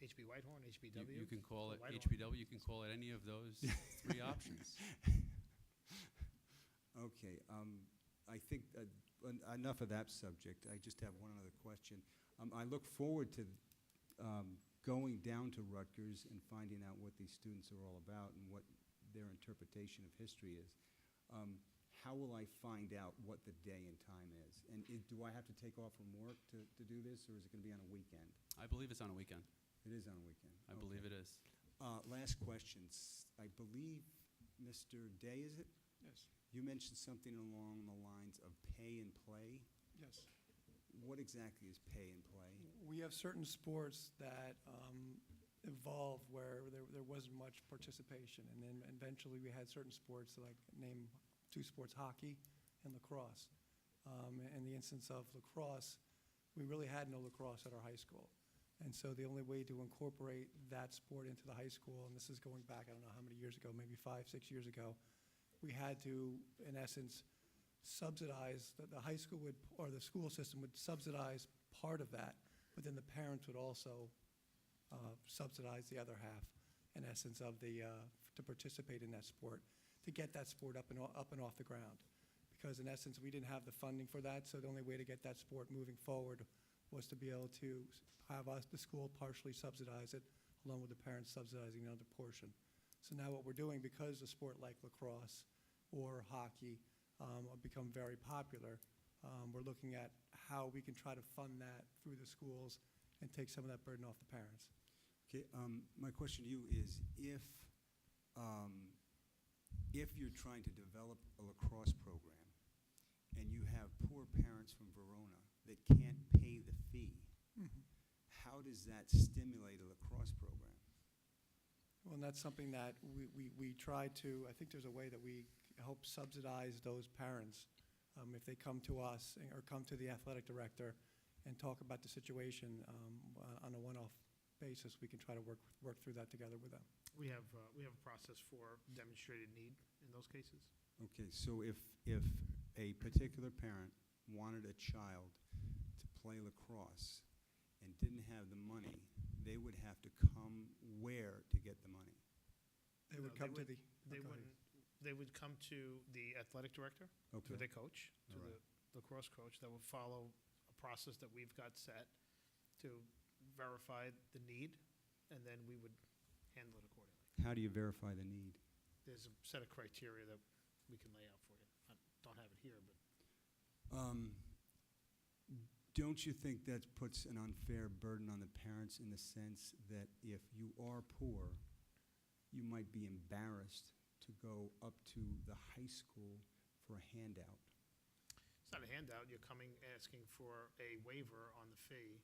HB Whitehorn, HBW? You can call it Whitehorn. HBW, you can call it any of those three options. Okay. I think enough of that subject. I just have one other question. I look forward to going down to Rutgers and finding out what these students are all about and what their interpretation of history is. How will I find out what the day and time is? And do I have to take off from work to do this, or is it going to be on a weekend? I believe it's on a weekend. It is on a weekend. I believe it is. Last questions. I believe, Mr. Day, is it? Yes, You mentioned something along the lines of pay and play. yes. What exactly is pay and play? We have certain sports that evolved where there wasn't much participation, and then eventually we had certain sports, like name two sports, hockey and lacrosse. In the instance of lacrosse, we really had no lacrosse at our high school. And so the only way to incorporate that sport into the high school, and this is going back, I don't know how many years ago, maybe 5, 6 years ago, we had to, in essence, subsidize, the high school would, or the school system would subsidize part of that, but then the parents would also subsidize the other half, in essence, of to participate in that sport, to get that sport up and off the ground. Because in essence, we didn't have the funding for that, so the only way to get that sport moving forward was to be able to have the school partially subsidize it, along with the parents subsidizing another portion. So now what we're doing, because a sport like lacrosse or hockey have become very popular, we're looking at how we can try to fund that through the schools and take some of that burden off the parents. Okay, my question to you is, if you're trying to develop a lacrosse program and you have poor parents from Verona that can't pay the fee, how does that stimulate a lacrosse program? Well, and that's something that we try to, I think there's a way that we help subsidize those parents. If they come to us or come to the athletic director and talk about the situation on a one-off basis, we can try to work through that together with them. We have a process for demonstrated need in those cases. Okay, so if a particular parent wanted a child to play lacrosse and didn't have the money, they would have to come where to get the money? They would No, come to they the. They oh, go ahead. wouldn't, they would come to the athletic director, to Okay. their coach, to All the right. lacrosse coach, that would follow a process that we've got set to verify the need, and then we would handle it accordingly. How do you verify the need? There's a set of criteria that we can lay out for you. I don't have it here, but Don't you think that puts an unfair burden on the parents in the sense that if you are poor, you might be embarrassed to go up to the high school for a handout? it's not a handout. You're coming, asking for a waiver on the fee,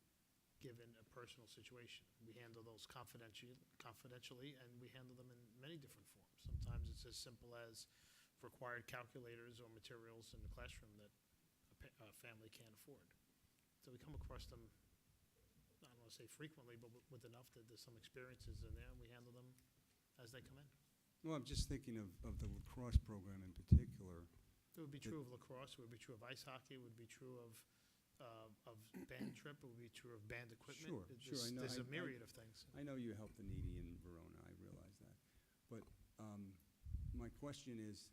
given a personal situation. We handle those confidentially, and we handle them in many different forms. Sometimes it's as simple as required calculators or materials in the classroom that a family can't afford. So we come across them, I don't want to say frequently, but with enough that there's some experiences in there, and we handle them as they come in. Well, I'm just thinking of the lacrosse program in particular. It would be true of lacrosse, it would be true of ice hockey, it would be true of band trip, it would be true of band equipment. Sure, I know. There's a myriad of things. I know you help the needy in Verona, I realize that. But my question is,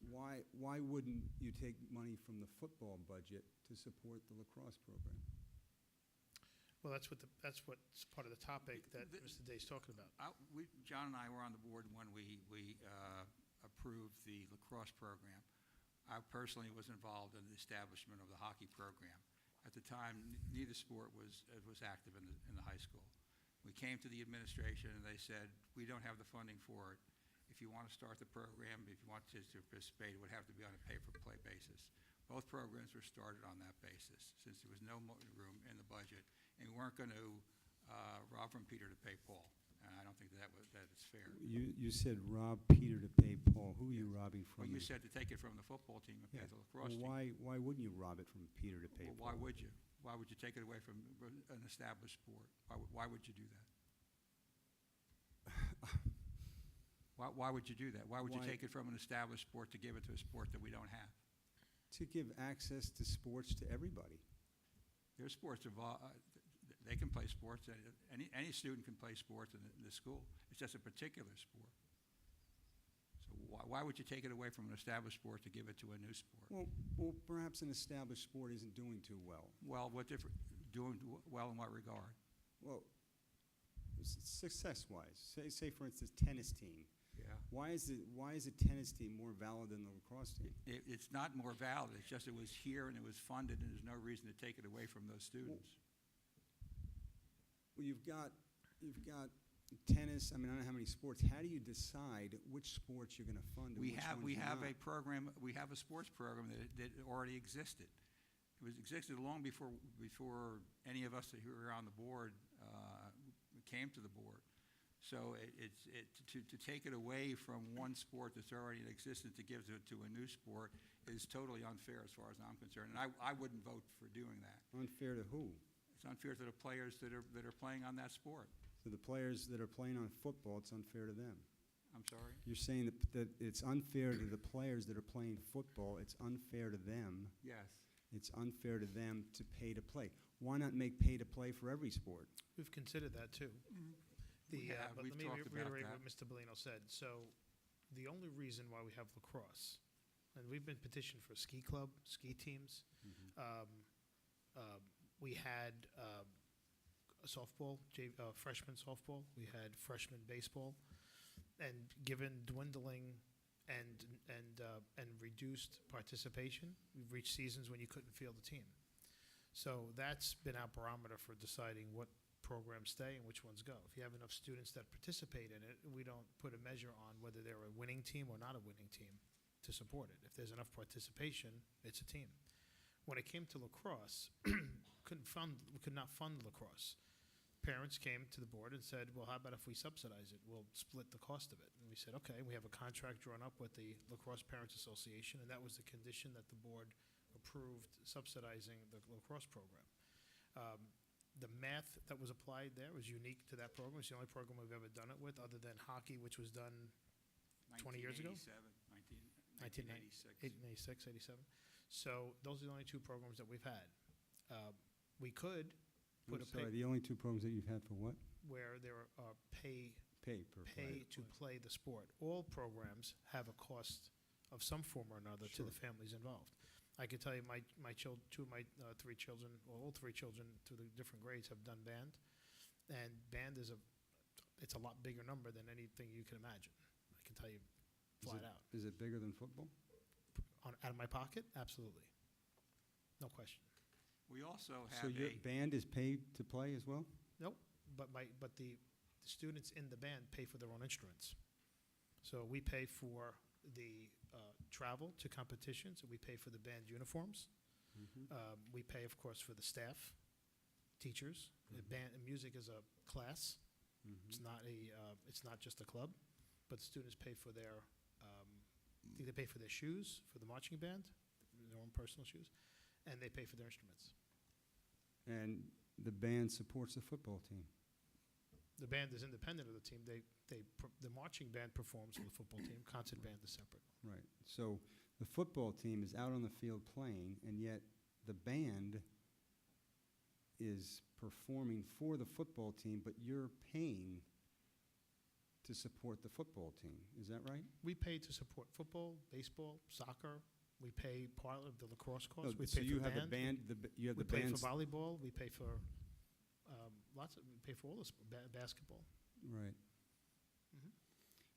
why wouldn't you take money from the football budget to support the lacrosse program? Well, that's what's part of the topic that Mr. Day's talking about. John and I were on the board when we approved the lacrosse program. I personally was involved in the establishment of the hockey program. At the time, neither sport was active in the high school. We came to the administration and they said, we don't have the funding for it. If you want to start the program, if you want to participate, it would have to be on a pay-for-play basis. Both programs were started on that basis, since there was no room in the budget, and we weren't going to rob from Peter to pay Paul. And I don't think that is fair. You said rob Peter to pay Paul. Who are you robbing Well, from? you said to take it from the football team and pay the lacrosse team. Why wouldn't you rob it from Peter to pay Well, Paul? why would you? Why would you take it away from an established sport? Why would you do that? Why would you do that? Why would you Why- take it from an established sport to give it to a sport that we don't have? To give access to sports to everybody. There's sports involved. They can play sports. Any student can play sports in the school. It's just a particular sport. So why would you take it away from an established sport to give it to a new sport? Well, perhaps an established sport isn't doing too well. Well, what different? Doing well in what regard? Well, success-wise, say for instance, tennis team. Yeah. Why is a tennis team more valid than the lacrosse team? It's not more valid. It's just it was here and it was funded, and there's no reason to take it away from those students. Well, you've got tennis. I mean, I don't know how many sports. How do you decide which sports you're going to fund? And We which have ones you're a not? program. We have a sports program that already existed. It existed long before any of us who were on the board came to the board. So to take it away from one sport that's already in existence to give it to a new sport is totally unfair as far as I'm concerned. And I wouldn't vote for doing that. Unfair to who? It's unfair to the players that are playing on that sport. So the players that are playing on football, it's unfair to them. I'm sorry? You're saying that it's unfair to the players that are playing football, it's unfair to them, Yes. it's unfair to them to pay to play. Why not make pay to play for every sport? We've considered that too. We have. But We've let me talked about reiterate that. what Mr. Bellino said. So the only reason why we have lacrosse, and we've been petitioned for a ski club, ski teams. We had a softball, freshman softball. We had freshman baseball. And given dwindling and reduced participation, we've reached seasons when you couldn't field a team. So that's been our barometer for deciding what programs stay and which ones go. If you have enough students that participate in it, we don't put a measure on whether they're a winning team or not a winning team to support it. If there's enough participation, it's a team. When it came to lacrosse, we could not fund lacrosse. Parents came to the board and said, well, how about if we subsidize it? We'll split the cost of it. And we said, okay, we have a contract drawn up with the Lacrosse Parents Association, and that was the condition that the board approved subsidizing the lacrosse program. The math that was applied there was unique to that program. It's the only program we've ever done it with, other than hockey, which was done 20 years ago? 1986. 86, 87. So those are the only two programs that we've had. We could put I'm sorry, the only two programs that you've had for what? where there are Pay per play. to play the sport. All programs have a cost of some form or another to the Sure. families involved. I can tell you two of my three children, or all three children through the different grades have done band. And band it's a lot bigger number than anything you can imagine. I can tell you flat out. Is it bigger than football? Out of my pocket? Absolutely. No question. We also So have your a, band is paid to play as well? Nope, but the students in the band pay for their own instruments. So we pay for the travel to competitions, and we pay for the band uniforms. We pay, of course, for the staff, teachers. Music is a class. It's not just a club, but the students pay for their they pay for their shoes for the marching band, their own personal shoes, and they pay for their instruments. And the band supports the football team. The band is independent of the team. The marching band performs for the football team. Concert band is separate. Right. So the football team is out on the field playing, and yet the band is performing for the football team, but you're paying to support the football team. Is that right? We pay to support football, baseball, soccer. We pay part of the lacrosse No, cost. We so pay you for have band. you have We the pay bands. for volleyball. We pay for we pay for all the basketball. Right.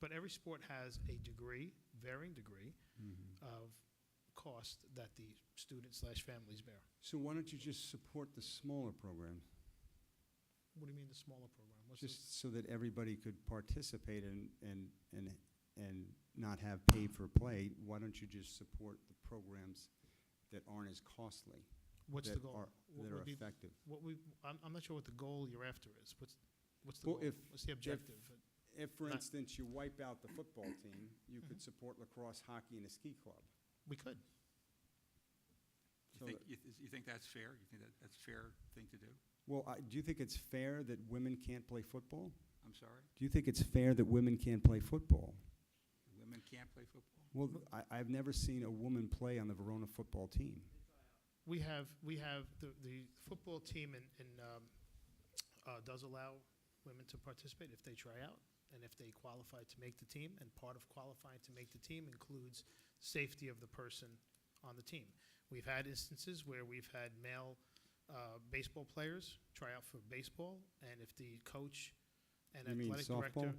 But every sport has a degree, varying degree, of cost that the students/families bear. So why don't you just support the smaller programs? What do you mean the smaller program? What's this? Just so that everybody could participate and not have pay for play, why don't you just support the programs that aren't as costly? What's that the goal? are- What that are would be- effective? I'm not sure what the goal you're after is. What's the Well, goal? What's the objective? If, for Not- instance, you wipe out the football team, you could support lacrosse, hockey, and a ski club. We could. So that- you think that's fair? You think that's a fair thing to do? Well, do you think it's fair that women can't play football? I'm sorry? Do you think it's fair that women can't play football? Women can't play football? Well, I've never seen a woman play on the Verona football team. We have the football team does allow women to participate if they try out and if they qualify to make the team. And part of qualifying to make the team includes safety of the person on the team. We've had instances where we've had male baseball players try out for baseball, and if the coach and You mean athletic director, softball?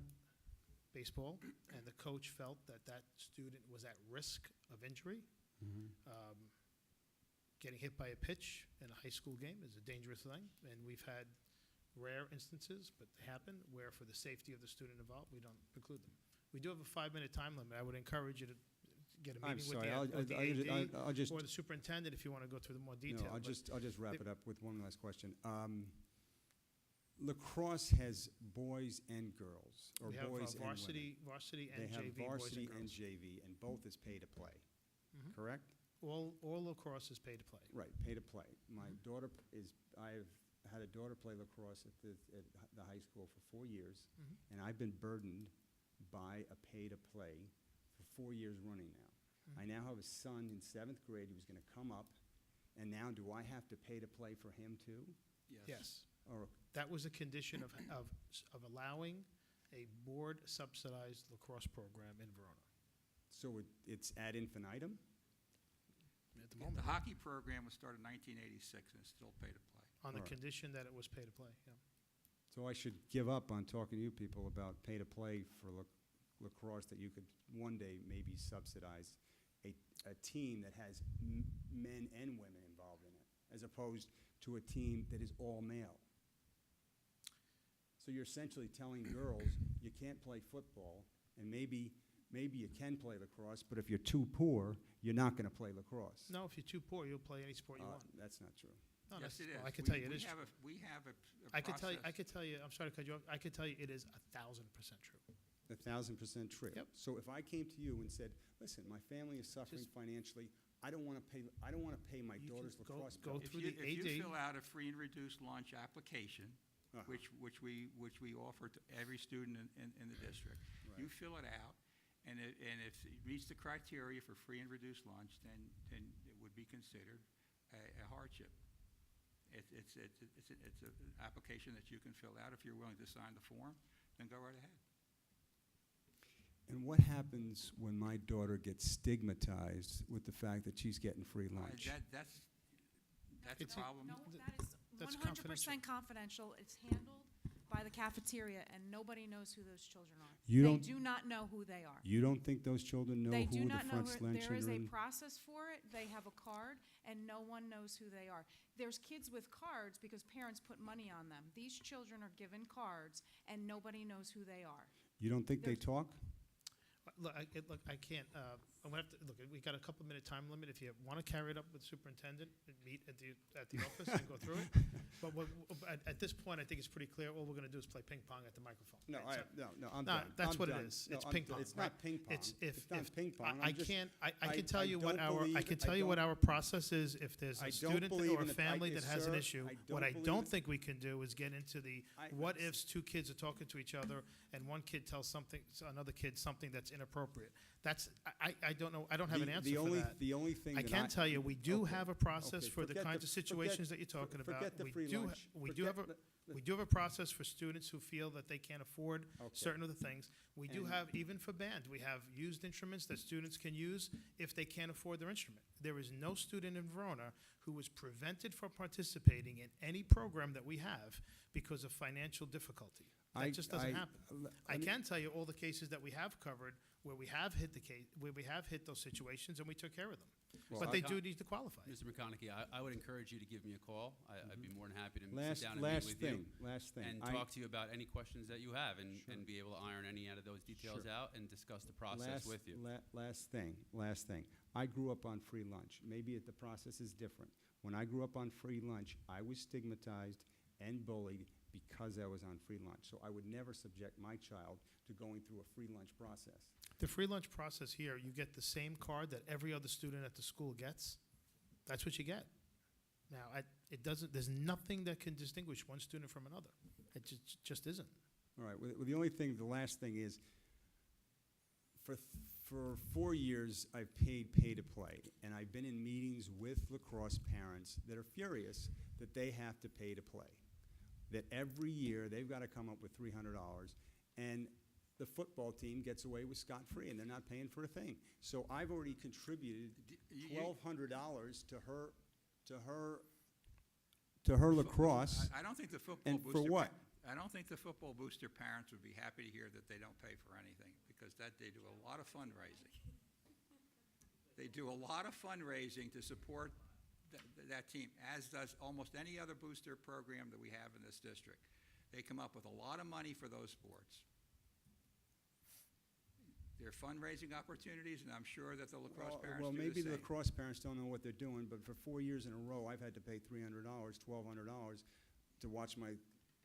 baseball, and the coach felt that student was at risk of injury, getting hit by a pitch in a high school game is a dangerous thing, and we've had rare instances, but they happen, where for the safety of the student involved, we don't preclude them. We do have a 5-minute time limit. I would encourage you to get a I'm meeting with sorry, the AD I'll just, or the superintendent if you want to go through the more detail. no, I'll but just wrap they- it up with one last question. Lacrosse has boys and girls, or We have boys and women. varsity They and have JV, boys varsity and and girls. JV, and both is pay to play, Mhm. correct? All lacrosse is pay to play. Right, pay to play. My daughter had a daughter play lacrosse at the high school for 4 years, Mhm. and I've been burdened by a pay-to-play for 4 years running now. I now have a son in 7th grade who's going to come up, and now do I have to pay to play for him too? Yes. Or, That was a condition of allowing a board-subsidized lacrosse program in Verona. so it's ad infinitum? At the The moment, hockey program was started in 1986 and it's still pay to play. on the Alright. condition that it was pay-to-play, yeah. So I should give up on talking to you people about pay-to-play for lacrosse, that you could one day maybe subsidize a team that has men and women involved in it, as opposed to a team that is all male. So you're essentially telling girls, you can't play football, and maybe you can play lacrosse, but if you're too poor, you're not going to play lacrosse. No, if you're too poor, you'll play any sport you want. That's not true. No, Yes, that's- it is. well, I can tell you it We is. have we have a I could tell you, process. I'm sorry to cut you off, I could tell you it is 1,000% true. 1,000% true. Yep. So if I came to you and said, listen, my family is suffering Just- financially, I don't want to pay my You daughter's can go- lacrosse go bill. through the If you AD. fill out a free and reduced lunch application, Uh-huh. which we offer to every student in the district, you Right. fill it out, and if it meets the criteria for free and reduced lunch, then it would be considered a hardship. It's an application that you can fill out. If you're willing to sign the form, then go right ahead. And what happens when my daughter gets stigmatized with the fact that she's getting free lunch? That's a It's a- problem. No, that is That's 100% confidential. It's handled by the cafeteria, and nobody knows who those children are. You They don't- do not know who they are. You don't think those children know They who do the not know, front there is a luncheon? process for it, they have a card, and no one knows who they are. There's kids with cards because parents put money on them. These children are given cards, and nobody knows who they are. You don't think they There's- talk? Look, I can't, I'm gonna have to, look, we got a couple-minute time limit. If you want to carry it up with the superintendent, and meet at the office and go through it. But at this point, I think it's pretty clear, all we're gonna do is play ping pong at the microphone. No, right? So- I'm No, done. that's I'm what it done. is. No, It's I'm ping done. pong, It's right? not ping pong. It's not ping pong. I I'm just- can't, I I- can tell I you what don't our, I believe can it. tell I you what don't- our process is if there's I a don't student believe or a in it. family that has an Sir, issue. I What don't I believe don't it. think we can do is get into the I- what ifs two kids are talking to each other and one kid tells another kid something that's inappropriate. I don't know, I don't have an answer for that. The only thing I that can tell you, we do okay, have a process okay, for the forget kinds the- of situations that forget- you're talking about. forget the free lunch. We do have a, Forget we do have a process for students who feel that they can't afford Okay. certain of the things. We do And- have, even for band, we have used instruments that students can use if they can't afford their instrument. There is no student in Verona who was prevented from participating in any program that we have because of financial difficulty. That just doesn't happen. I can tell you all the cases that we have covered where we have hit where we have hit those situations and we took care of them. Well, But they I- do need to qualify. Mr. McConaughey, I would encourage you to give me a call. I'd be more than happy to sit Last, down and last meet with thing, you last thing. and I- talk to you about any questions that you have and Sure. be able to iron any out of those details Sure. out and discuss the process last, with you. Last thing. I grew up on free lunch. Maybe the process is different. When I grew up on free lunch, I was stigmatized and bullied because I was on free lunch. So I would never subject my child to going through a free lunch process. The free lunch process here, you get the same card that every other student at the school gets. That's what you get. Now, it doesn't, there's nothing that can distinguish one student from another. It just isn't. All right, well, the last thing is, for 4 years, I've paid pay-to-play, and I've been in meetings with lacrosse parents that are furious that they have to pay to play. That every year, they've got to come up with $300, and the football team gets away with scot-free, and they're not paying for a thing. So I've already contributed $1,200 to her lacrosse. I don't think the football And booster. for what? I don't think the football booster parents would be happy to hear that they don't pay for anything, because they do a lot of fundraising. They do a lot of fundraising to support that team, as does almost any other booster program that we have in this district. They come up with a lot of money for those sports. They're fundraising opportunities, and I'm sure that the lacrosse parents Well, do maybe the the same. lacrosse parents don't know what they're doing, but for 4 years in a row, I've had to pay $300, $1,200 to watch my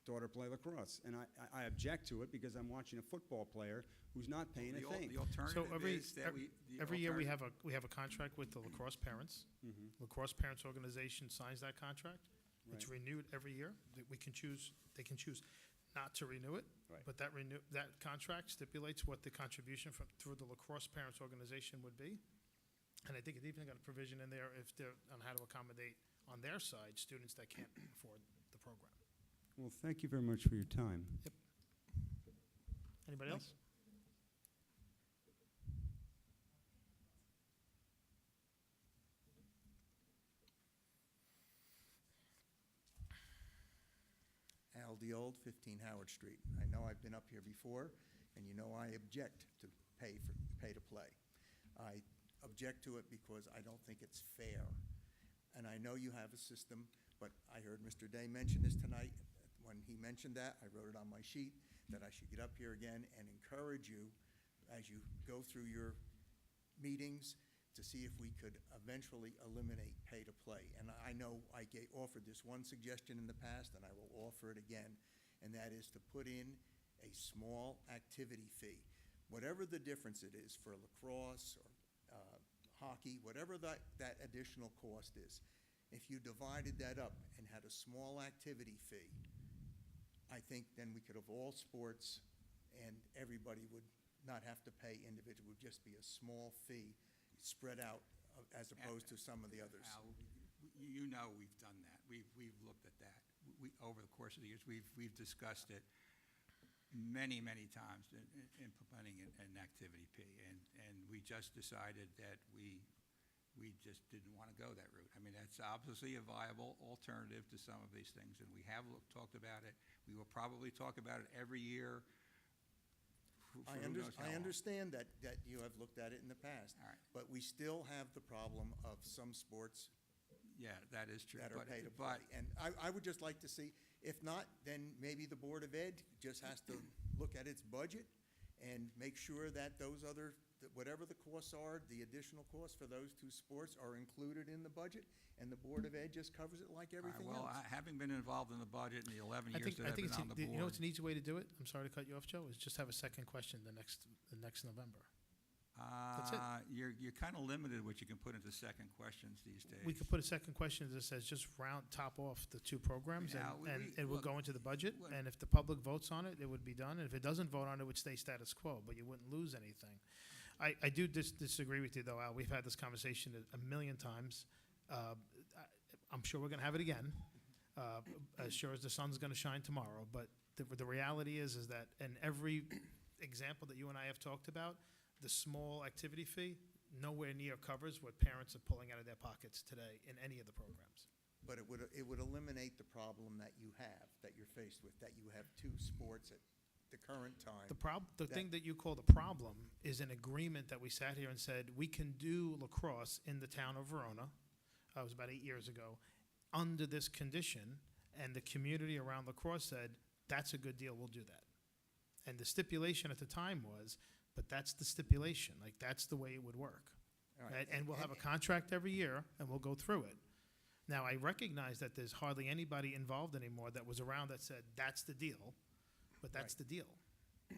daughter play lacrosse. And I object to it because I'm watching a football player who's not paying a thing. The alternative every- is that Every year, we have a contract with the lacrosse parents. Lacrosse Parents Organization signs that contract, It's Right. renewed every year. They can choose not to renew it. Right. But that contract stipulates what the contribution through the lacrosse parents organization would be. And I think it even got a provision in there if they're, on how to accommodate on their side, students that can't afford the program. Well, thank you very much for your time. Anybody else? Al Diold, 15 Howard Street. I know I've been up here before, and you know I object to pay to play. I object to it because I don't think it's fair. And I know you have a system, but I heard Mr. Day mention this tonight. When he mentioned that, I wrote it on my sheet that I should get up here again and encourage you as you go through your meetings to see if we could eventually eliminate pay to play. And I know I offered this one suggestion in the past, and I will offer it again, and that is to put in a small activity fee. Whatever the difference it is for lacrosse or hockey, whatever that additional cost is, if you divided that up and had a small activity fee, I think then we could have all sports and everybody would not have to pay individually. It would just be a small fee spread out as opposed to some of the others. Al, you know we've done that. We've looked at that. Over the course of the years, we've discussed it many times in implementing an activity fee, and we just decided that we just didn't want to go that route. I mean, that's obviously a viable alternative to some of these things, and we have talked about it. We will probably talk about it every year. I understand that you have looked at it in the past, All right. but we still have the problem of some sports Yeah, that is true. that are pay to play. And I would just like to see, if not, then maybe the Board of Ed just has to look at its budget and make sure that those other, whatever the costs are, the additional costs for those two sports are included in the budget, and the Board of Ed just covers it like everything Well, else. Having been involved in the budget in the 11 I years think, that I've been it's, on the you know board. what's an easy way to do it? I'm sorry to cut you off, Joe, is just have a second question the next November. That's it. You're kind of limited what you can put into second questions these days. We could put a second question that says just top off the two programs, Now, and it would look, go into the budget, look. and if the public votes on it, it would be done, and if it doesn't vote on it, it would stay status quo, but you wouldn't lose anything. I do disagree with you, though, Al. We've had this conversation a million times. I'm sure we're going to have it again, as sure as the sun's going to shine tomorrow, but the reality is that in every example that you and I have talked about, the small activity fee nowhere near covers what parents are pulling out of their pockets today in any of the programs. But it would eliminate the problem that you have, that you're faced with, that you have two sports at the current time. The thing that you call the problem is an agreement that we sat here and said, we can do lacrosse in the town of Verona, it was about 8 years ago, under this condition, and the community around lacrosse said, that's a good deal, we'll do that. And the stipulation at the time was, but that's the stipulation, like, that's the way it would work. All Right? And we'll have a contract every year, and we'll go through it. Now, I recognize that there's hardly anybody involved anymore that was around that said, that's the deal, but that's Right. the deal.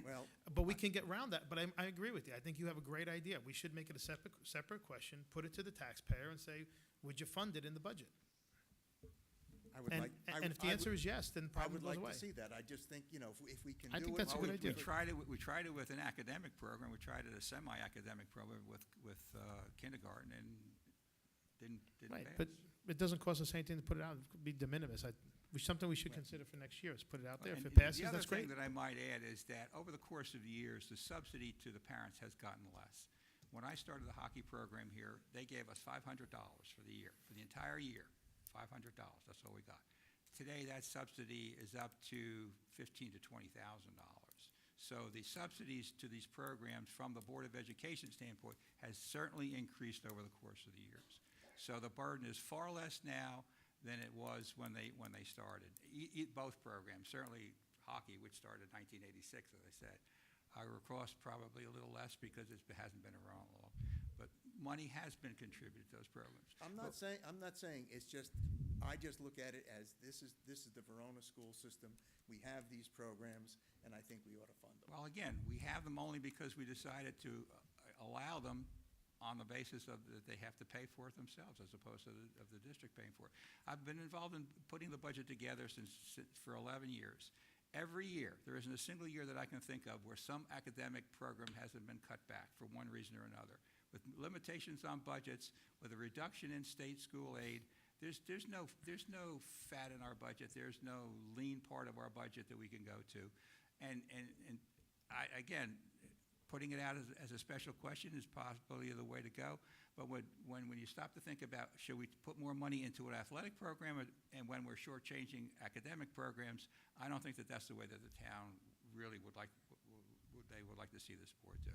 Well, But we can get around that, but I agree with you. I think you have a great idea. We should make it a separate question, put it to the taxpayer and say, would you fund it in the budget? I would And, like. I and if the I answer would- is yes, then the I problem would goes like away. to see that. I just think, if we can do I it. think that's a good idea. We tried it with an academic program. We tried it a semi-academic program with kindergarten, and didn't Right, pass. but it doesn't cost us anything to put it out. It could be de minimis. Something we should consider for next year is put it out there. If And it passes, the other that's great. thing that I might add is that over the course of the years, the subsidy to the parents has gotten less. When I started the hockey program here, they gave us $500 for the year, for the entire year, $500. That's all we got. Today, that subsidy is up to $15,000 to $20,000. So the subsidies to these programs from the Board of Education standpoint has certainly increased over the course of the years. So the burden is far less now than it was when they started. Both programs, certainly hockey, which started in 1986, as I said. Lacrosse probably a little less because it hasn't been around long. But money has been contributed to those programs. I'm not saying, it's just, I just look at it as this is the Verona school system. We have these programs, and I think we ought to fund them. Well, again, we have them only because we decided to allow them on the basis of that they have to pay for it themselves as opposed to of the district paying for it. I've been involved in putting the budget together for 11 years. Every year, there isn't a single year that I can think of where some academic program hasn't been cut back for one reason or another. With limitations on budgets, with a reduction in state school aid, there's no fat in our budget. There's no lean part of our budget that we can go to. And again, putting it out as a special question is possibly the way to go. But when you stop to think about, should we put more money into an athletic program, and when we're shortchanging academic programs, I don't think that that's the way that the town really would like to see this board do.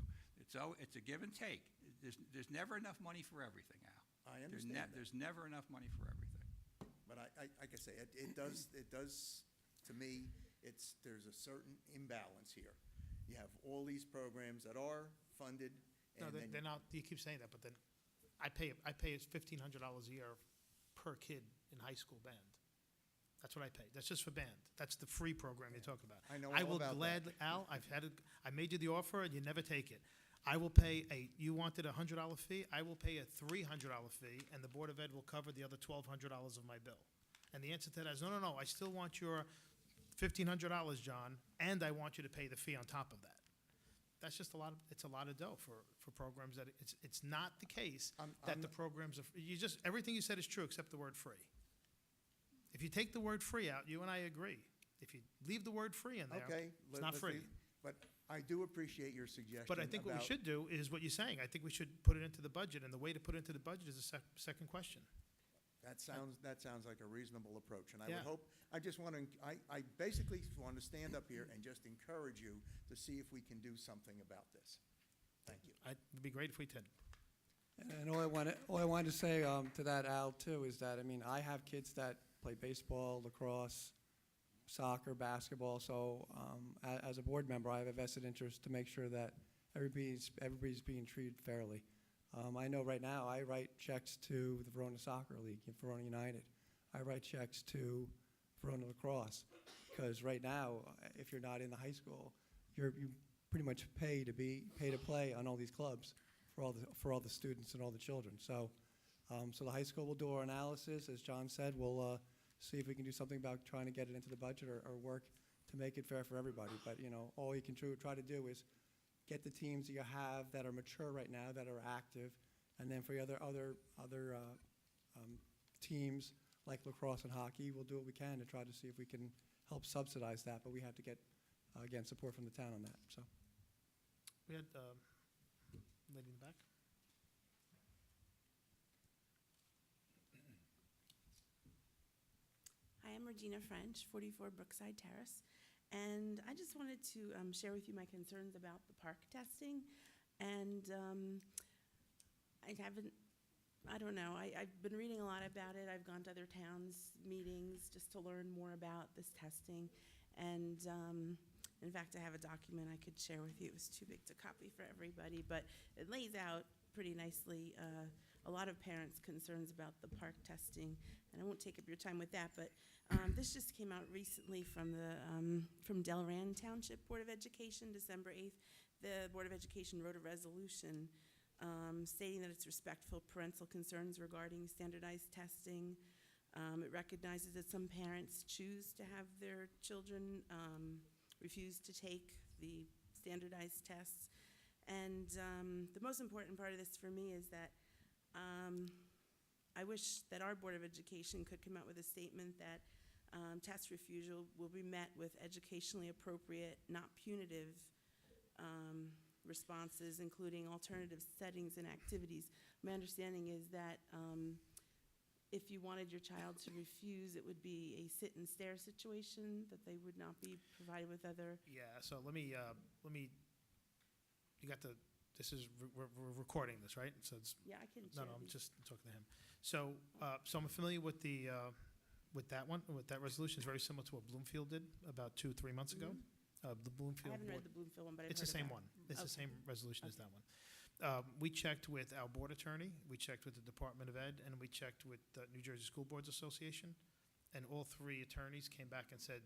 It's a give and take. There's never enough money for everything, Al. I understand that. There's never enough money for everything. But like I say, it does, to me, there's a certain imbalance here. You have all these programs that are funded, No, and then they're not, you keep saying that, but then I pay $1,500 a year per kid in high school band. That's what I pay. That's just for band. That's the free program you're talking about. I know I all will about that. gladly, Al, I made you the offer and you never take it. I will pay you wanted a $100 fee, I will pay a $300 fee, and the Board of Ed will cover the other $1,200 of my bill. And the answer to that is, no, I still want your $1,500, John, and I want you to pay the fee on top of that. That's just it's a lot of dough for programs that, it's not the case that the programs are, everything you said is true except the word free. If you take the word free out, you and I agree. If you leave the word free in there, okay. it's not free. But I do appreciate your suggestion. But I think what we about- should do is what you're saying. I think we should put it into the budget, and the way to put it into the budget is the second question. That sounds like a reasonable approach, and I Yeah. would hope, I just want to, I basically want to stand up here and just encourage you to see if we can do something about this. Thank you. It'd be great if we did. And all I wanted to say to that, Al, too, is that, I mean, I have kids that play baseball, lacrosse, soccer, basketball, so as a board member, I have a vested interest to make sure that everybody's being treated fairly. I know right now I write checks to the Verona Soccer League, Verona United. I write checks to Verona Lacrosse, because right now, if you're not in the high school, you pretty much pay to play on all these clubs for all the students and all the children. So the high school will do our analysis. As John said, we'll see if we can do something about trying to get it into the budget or work to make it fair for everybody. But, all you can try to do is get the teams that you have that are mature right now, that are active, and then for the other teams like lacrosse and hockey, we'll do what we can to try to see if we can help subsidize that. But we have to get, again, support from the town on that. So. We had lady in the back. Hi, I'm Regina French, 44 Brookside Terrace, and I just wanted to share with you my concerns about the park testing. And I don't know, I've been reading a lot about it. I've gone to other towns' meetings just to learn more about this testing. And in fact, I have a document I could share with you. It was too big to copy for everybody, but it lays out pretty nicely a lot of parents' concerns about the park testing. And I won't take up your time with that, but this just came out recently from Delran Township Board of Education, December 8th. The Board of Education wrote a resolution stating that it's respectful of parental concerns regarding standardized testing. It recognizes that some parents choose to have their children refuse to take the standardized tests. And the most important part of this for me is that I wish that our Board of Education could come out with a statement that test refusal will be met with educationally appropriate, not punitive responses, including alternative settings and activities. My understanding is that if you wanted your child to refuse, it would be a sit and stare situation, that they would not be provided with other. Yeah, so let me, you got we're recording this, right? So it's, Yeah, I can no, share I'm these. just talking to him. So I'm familiar with with that one, with that resolution. It's very similar to what Bloomfield did about 2-3 months ago. The Bloomfield I haven't read board. the Bloomfield one, but I've It's the heard same about one. it. It's the Okay. same resolution as Okay. that one. We checked with our board attorney, we checked with the Department of Ed, and we checked with the New Jersey School Boards Association, and all three attorneys came back and said,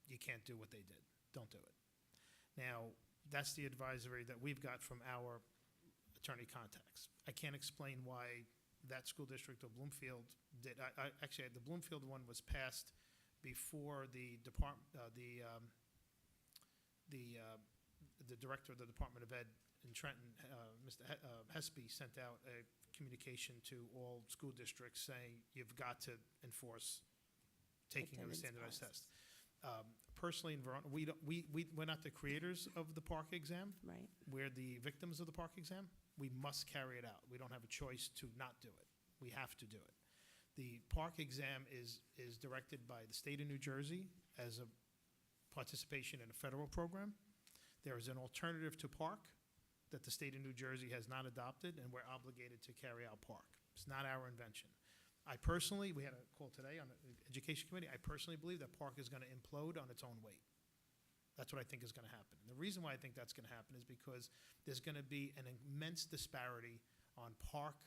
you can't do what they did. Don't do it. Now, that's the advisory that we've got from our attorney contacts. I can't explain why that school district or Bloomfield did. Actually, the Bloomfield one was passed before the director of the Department of Ed in Trenton, Mr. Hespy, sent out a communication to all school districts saying you've got to enforce taking of the Attendance standardized test. policies. Personally, in Verona, we're not the creators of the park exam. Right. We're the victims of the park exam. We must carry it out. We don't have a choice to not do it. We have to do it. The park exam is directed by the state of New Jersey as a participation in a federal program. There is an alternative to park that the state of New Jersey has not adopted, and we're obligated to carry out park. It's not our invention. I personally, we had a call today on the Education Committee, I personally believe that park is going to implode on its own weight. That's what I think is going to happen. And the reason why I think that's going to happen is because there's going to be an immense disparity on park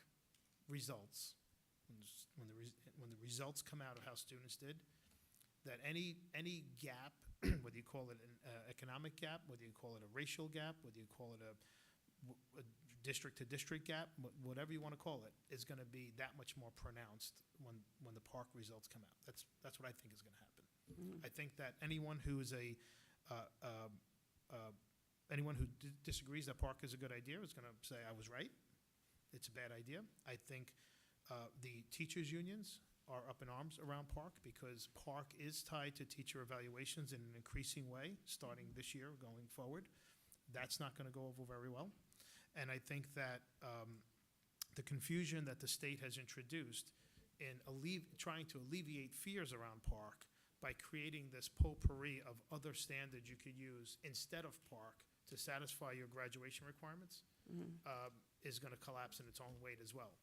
results. When the results come out of how students did, that any gap, whether you call it an economic gap, whether you call it a racial gap, whether you call it a district-to-district gap, whatever you want to call it, is going to be that much more pronounced when the park results come out. That's what I think is going to happen. I think that anyone who is anyone who disagrees that park is a good idea is going to say, I was right. It's a bad idea. I think the teachers' unions are up in arms around park because park is tied to teacher evaluations in an increasing way, starting this year going forward. That's not going to go over very well. And I think that the confusion that the state has introduced in trying to alleviate fears around park by creating this potpourri of other standards you could use instead of park to satisfy your graduation requirements is going to collapse in its own weight as well.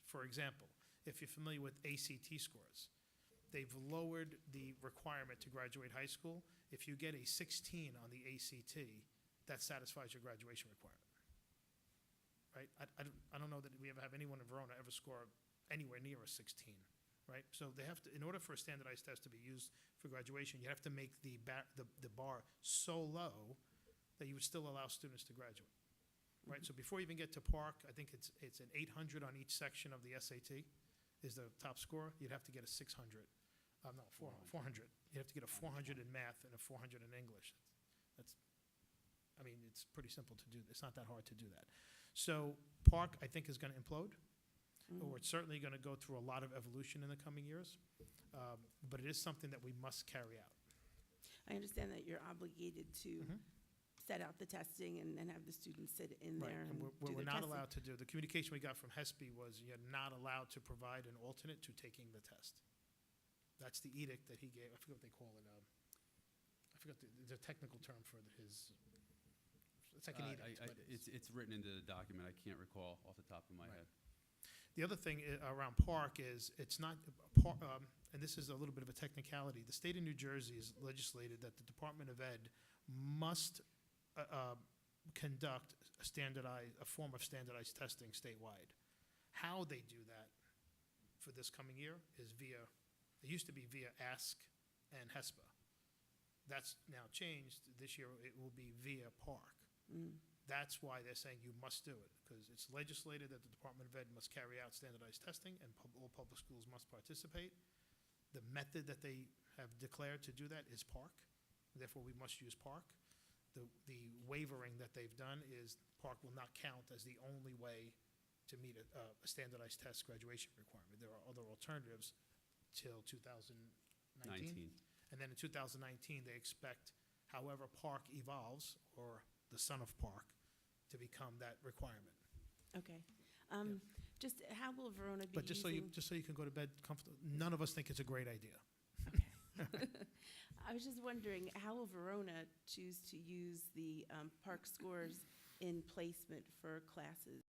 For example, if you're familiar with ACT scores, they've lowered the requirement to graduate high school. If you get a 16 on the ACT, that satisfies your graduation requirement. Right? I don't know that we ever have anyone in Verona ever score anywhere near a 16, right? So they have to, in order for a standardized test to be used for graduation, you have to make the bar so low that you would still allow students to graduate, right? So before you even get to park, I think it's an 800 on each section of the SAT is the top score. You'd have to get a 600. No, 400. You have to get a 400 in math and a 400 in English. I mean, it's pretty simple to do. It's not that hard to do that. So park, I think, is going to implode, or it's certainly going to go through a lot of evolution in the coming years. But it is something that we must carry out. I understand that you're obligated to set out the testing and have the students sit in Right, there and and we're do the not testing. allowed to do, the communication we got from Hespy was you're not allowed to provide an alternate to taking the test. That's the edict that he gave. I forget what they call it. I forgot the technical term for his. It's like an edict. but It's written into the document. I can't recall off the top of my Right. head. The other thing around park is it's not, and this is a little bit of a technicality, the state of New Jersey has legislated that the Department of Ed must conduct a form of standardized testing statewide. How they do that for this coming year is it used to be via ASK and HESPA. That's now changed. This year it will be via park. That's why they're saying you must do it, because it's legislated that the Department of Ed must carry out standardized testing and all public schools must participate. The method that they have declared to do that is park. Therefore, we must use park. The wavering that they've done is park will not count as the only way to meet a standardized test graduation requirement. There are other alternatives till 2019. 19. And then in 2019, they expect, however park evolves, or the son of park, to become that requirement. Okay. Just how will Verona be But just so using? you can go to bed comfortable, none of us think it's a great idea. I was just wondering, how will Verona choose to use the park scores in placement for classes